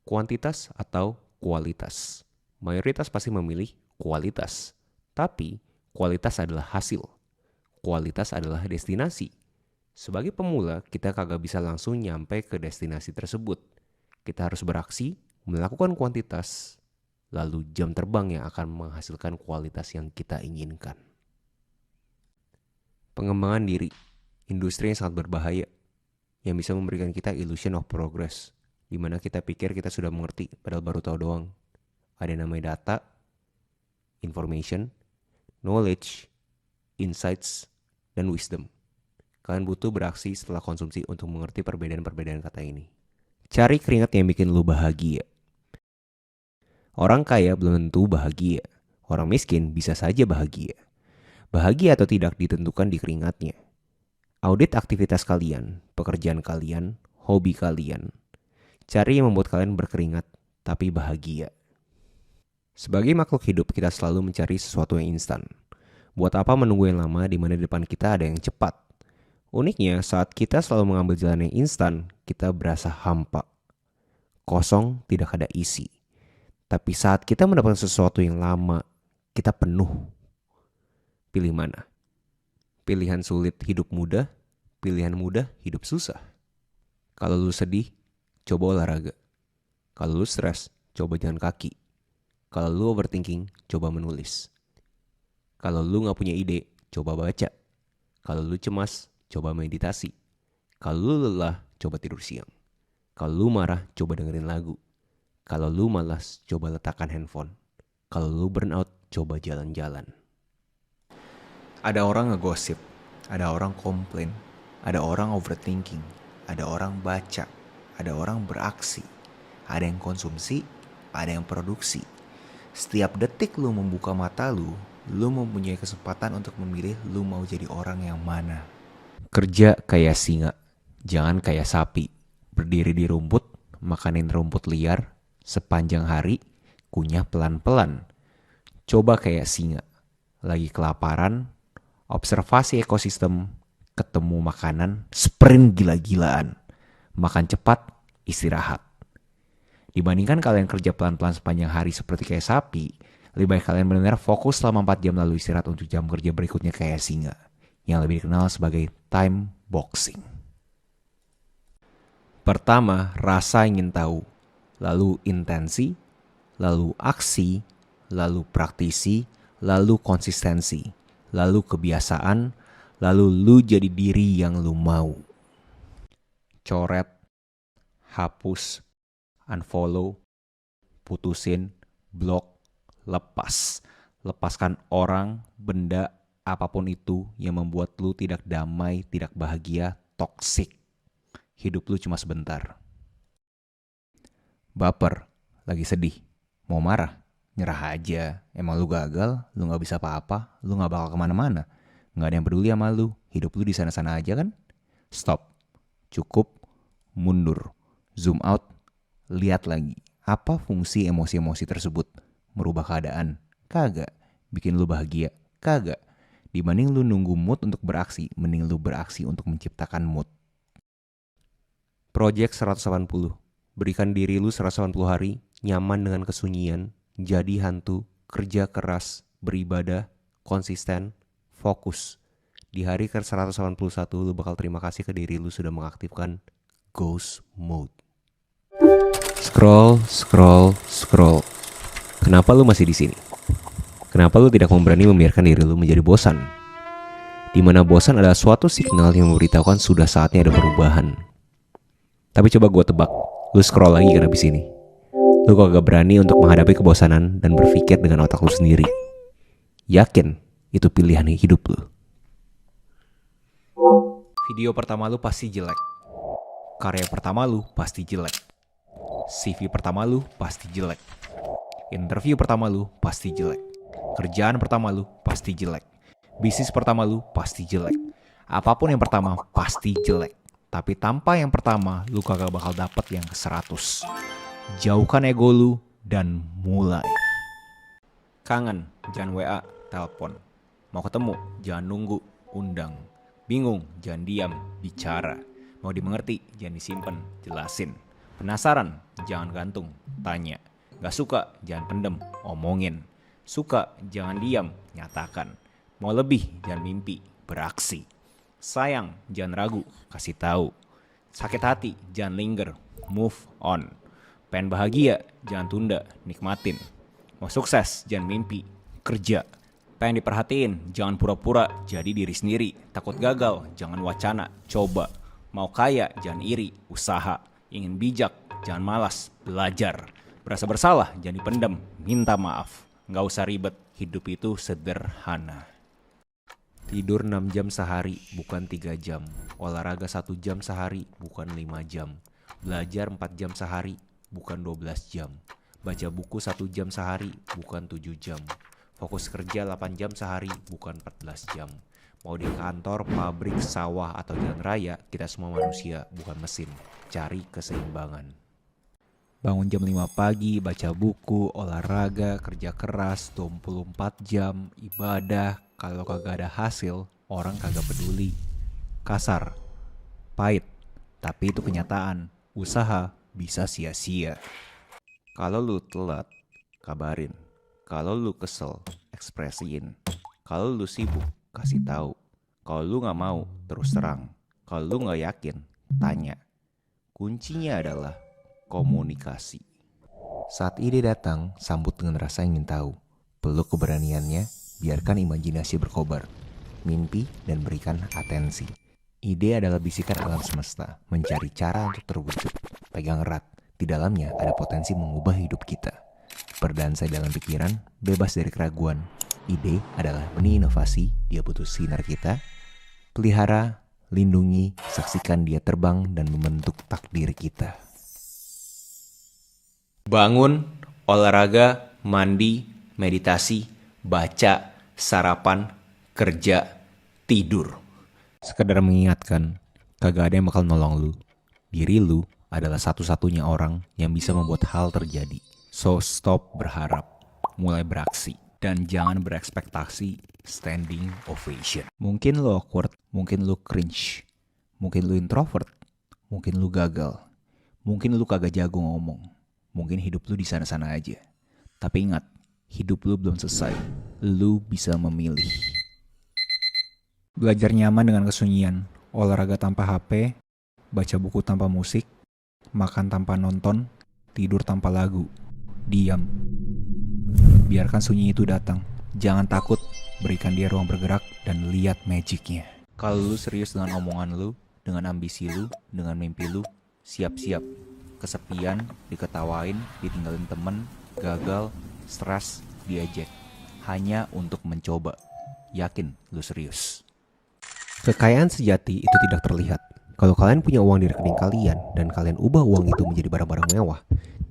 Kuantitas atau kualitas. Mayoritas pasti memilih kualitas. Tapi kualitas adalah hasil. Kualitas adalah destinasi. Sebagai pemula, kita kagak bisa langsung nyampe ke destinasi tersebut. Kita harus beraksi, melakukan kuantitas, lalu jam terbang yang akan menghasilkan kualitas yang kita inginkan. Pengembangan diri, industri yang sangat berbahaya, yang bisa memberikan kita illusion of progress, di mana kita pikir kita sudah mengerti, padahal baru tahu doang. Ada yang namanya data, information, knowledge, insights, dan wisdom. Kalian butuh beraksi setelah konsumsi untuk mengerti perbedaan-perbedaan kata ini. Cari keringat yang bikin lu bahagia. Orang kaya belum tentu bahagia. Orang miskin bisa saja bahagia. Bahagia atau tidak ditentukan di keringatnya. Audit aktivitas kalian, pekerjaan kalian, hobi kalian. Cari yang membuat kalian berkeringat, tapi bahagia. Sebagai makhluk hidup, kita selalu mencari sesuatu yang instan. Buat apa menunggu yang lama di mana di depan kita ada yang cepat? Uniknya, saat kita selalu mengambil jalan yang instan, kita berasa hampa. Kosong, tidak ada isi. Tapi saat kita mendapatkan sesuatu yang lama, kita penuh. Pilih mana? Pilihan sulit hidup mudah, pilihan mudah hidup susah. Kalau lu sedih, coba olahraga. Kalau lu stres, coba jalan kaki. Kalau lu overthinking, coba menulis. Kalau lu gak punya ide, coba baca. Kalau lu cemas, coba meditasi. Kalau lu lelah, coba tidur siang. Kalau lu marah, coba dengerin lagu. Kalau lu malas, coba letakkan handphone. Kalau lu burnout, coba jalan-jalan. Ada orang ngegosip, ada orang komplain, ada orang overthinking, ada orang baca, ada orang beraksi, ada yang konsumsi, ada yang produksi. Setiap detik lu membuka mata lu mempunyai kesempatan untuk memilih lu mau jadi orang yang mana. Kerja kayak singa, jangan kayak sapi. Berdiri di rumput, makanin rumput liar, sepanjang hari, kunyah pelan-pelan. Coba kayak singa, lagi kelaparan, observasi ekosistem, ketemu makanan, sprint gila-gilaan. Makan cepat, istirahat. Dibandingkan kalian kerja pelan-pelan sepanjang hari seperti kayak sapi, lebih baik kalian benar-benar fokus selama 4 jam lalu istirahat untuk jam kerja berikutnya kayak singa, yang lebih dikenal sebagai time boxing. Pertama, rasa ingin tahu, lalu intensi, lalu aksi, lalu praktisi, lalu konsistensi, lalu kebiasaan, lalu lu jadi diri yang lu mau. Coret, hapus, unfollow, putusin, blok, lepas. Lepaskan orang, benda, apapun itu yang membuat lu tidak damai, tidak bahagia, toksik. Hidup lu cuma sebentar. Baper, lagi sedih, mau marah, nyerah aja. Emang lu gagal, lu gak bisa apa-apa, lu gak bakal kemana-mana. Gak ada yang peduli sama lu, hidup lu di sana-sana aja kan? Stop, cukup, mundur, zoom out, lihat lagi. Apa fungsi emosi-emosi tersebut? Merubah keadaan? Kagak. Bikin lu bahagia? Kagak. Dibanding lu nunggu mood untuk beraksi, mending lu beraksi untuk menciptakan mood. Project 180. Berikan diri lu 180 hari, nyaman dengan kesunyian, jadi hantu, kerja keras, beribadah, konsisten, fokus. Di hari ke 181 lu bakal terima kasih ke diri lu sudah mengaktifkan Ghost Mode. Scroll, scroll, scroll. Kenapa lu masih di sini? Kenapa lu tidak berani membiarkan diri lu menjadi bosan? Di mana bosan adalah suatu signal yang memberitahukan sudah saatnya ada perubahan. Tapi coba gue tebak, lu scroll lagi kan abis ini. Lu kagak berani untuk menghadapi kebosanan dan berpikir dengan otak lu sendiri. Yakin itu pilihan hidup lu. Video pertama lu pasti jelek. Karya pertama lu pasti jelek. CV pertama lu pasti jelek. Interview pertama lu pasti jelek. Kerjaan pertama lu pasti jelek. Bisnis pertama lu pasti jelek. Apapun yang pertama pasti jelek. Tapi tanpa yang pertama lu kagak bakal dapet yang ke-100. Jauhkan ego lu dan mulai. Kangen, jangan WA, telepon. Mau ketemu, jangan nunggu, undang. Bingung, jangan diam, bicara. Mau dimengerti, jangan disimpan, jelasin. Penasaran, jangan gantung, tanya. Gak suka, jangan pendem, omongin. Suka, jangan diam, nyatakan. Mau lebih, jangan mimpi, beraksi. Sayang, jangan ragu, kasih tahu. Sakit hati, jangan linger, move on. Pengen bahagia, jangan tunda, nikmatin. Mau sukses, jangan mimpi, kerja. Pengen diperhatiin, jangan pura-pura, jadi diri sendiri. Takut gagal, jangan wacana, coba. Mau kaya, jangan iri, usaha. Ingin bijak, jangan malas, belajar. Berasa bersalah, jangan dipendam, minta maaf. Nggak usah ribet, hidup itu sederhana. Tidur 6 jam sehari, bukan 3 jam. Olahraga 1 jam sehari, bukan 5 jam. Belajar 4 jam sehari, bukan 12 jam. Baca buku 1 jam sehari, bukan 7 jam. Fokus kerja 8 jam sehari, bukan 14 jam. Mau di kantor, pabrik, sawah, atau jalan raya, kita semua manusia, bukan mesin. Cari keseimbangan. Bangun jam 5 pagi, baca buku, olahraga, kerja keras, 24 jam, ibadah. Kalau kagak ada hasil, orang kagak peduli. Kasar, pahit, tapi itu kenyataan. Usaha bisa sia-sia. Kalau lu telat, kabarin. Kalau lu kesel, ekspresiin. Kalau lu sibuk, kasih tahu. Kalau lu gak mau, terus terang. Kalau lu gak yakin, tanya. Kuncinya adalah komunikasi. Saat ide datang, sambut dengan rasa ingin tahu. Peluk keberaniannya, biarkan imajinasi berkobar. Mimpi dan berikan atensi. Ide adalah bisikan alam semesta, mencari cara untuk terwujud. Pegang erat, di dalamnya ada potensi mengubah hidup kita. Berdansa dalam pikiran, bebas dari keraguan. Ide adalah benih inovasi, dia butuh sinar kita. Pelihara, lindungi, saksikan dia terbang dan membentuk takdir kita. Bangun, olahraga, mandi, meditasi, baca, sarapan, kerja, tidur. Sekedar mengingatkan, kagak ada yang bakal nolong lu. Diri lu adalah satu-satunya orang yang bisa membuat hal terjadi. So stop berharap, mulai beraksi. Dan jangan berekspektasi standing ovation. Mungkin lu awkward, mungkin lu cringe, mungkin lu introvert, mungkin lu gagal, mungkin lu kagak jago ngomong. Mungkin hidup lu di sana-sana aja. Tapi ingat, hidup lu belum selesai. Lu bisa memilih. Belajar nyaman dengan kesunyian, olahraga tanpa HP, baca buku tanpa musik, makan tanpa nonton, tidur tanpa lagu, diam. Biarkan sunyi itu datang. Jangan takut, berikan dia ruang bergerak dan lihat magicnya. Kalau lu serius dengan omongan lu, dengan ambisi lu, dengan mimpi lu, siap-siap. Kesepian, diketawain, ditinggalin temen, gagal, stres, diejek. hanya untuk mencoba. Yakin lu serius? Kekayaan sejati itu tidak terlihat. Kalau kalian punya uang di rekening kalian dan kalian ubah uang itu menjadi barang-barang mewah,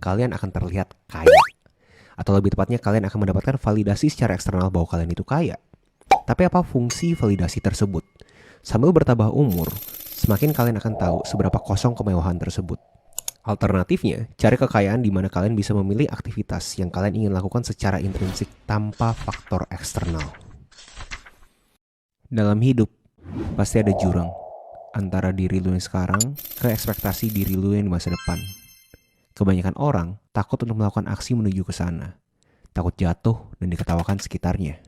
kalian akan terlihat kaya. Atau lebih tepatnya kalian akan mendapatkan validasi secara eksternal bahwa kalian itu kaya. Tapi apa fungsi validasi tersebut? Sambil bertambah umur, semakin kalian akan tahu seberapa kosong kemewahan tersebut. Alternatifnya, cari kekayaan di mana kalian bisa memilih aktivitas yang kalian ingin lakukan secara intrinsik tanpa faktor eksternal. Dalam hidup, pasti ada jurang antara diri lu yang sekarang ke ekspektasi diri lu yang di masa depan. Kebanyakan orang takut untuk melakukan aksi menuju ke sana. Takut jatuh dan diketawakan sekitarnya.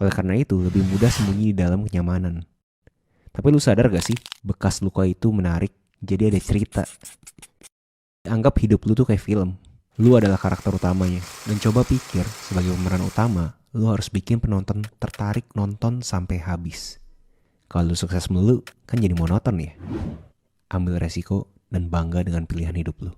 Oleh karena itu, lebih mudah sembunyi di dalam kenyamanan. Tapi lu sadar gak sih, bekas luka itu menarik, jadi ada cerita. Anggap hidup lu tuh kayak film. Lu adalah karakter utamanya. Dan coba pikir, sebagai pemeran utama, lu harus bikin penonton tertarik nonton sampai habis. Kalau lu sukses melulu, kan jadi monoton ya. Ambil resiko dan bangga dengan pilihan hidup lu.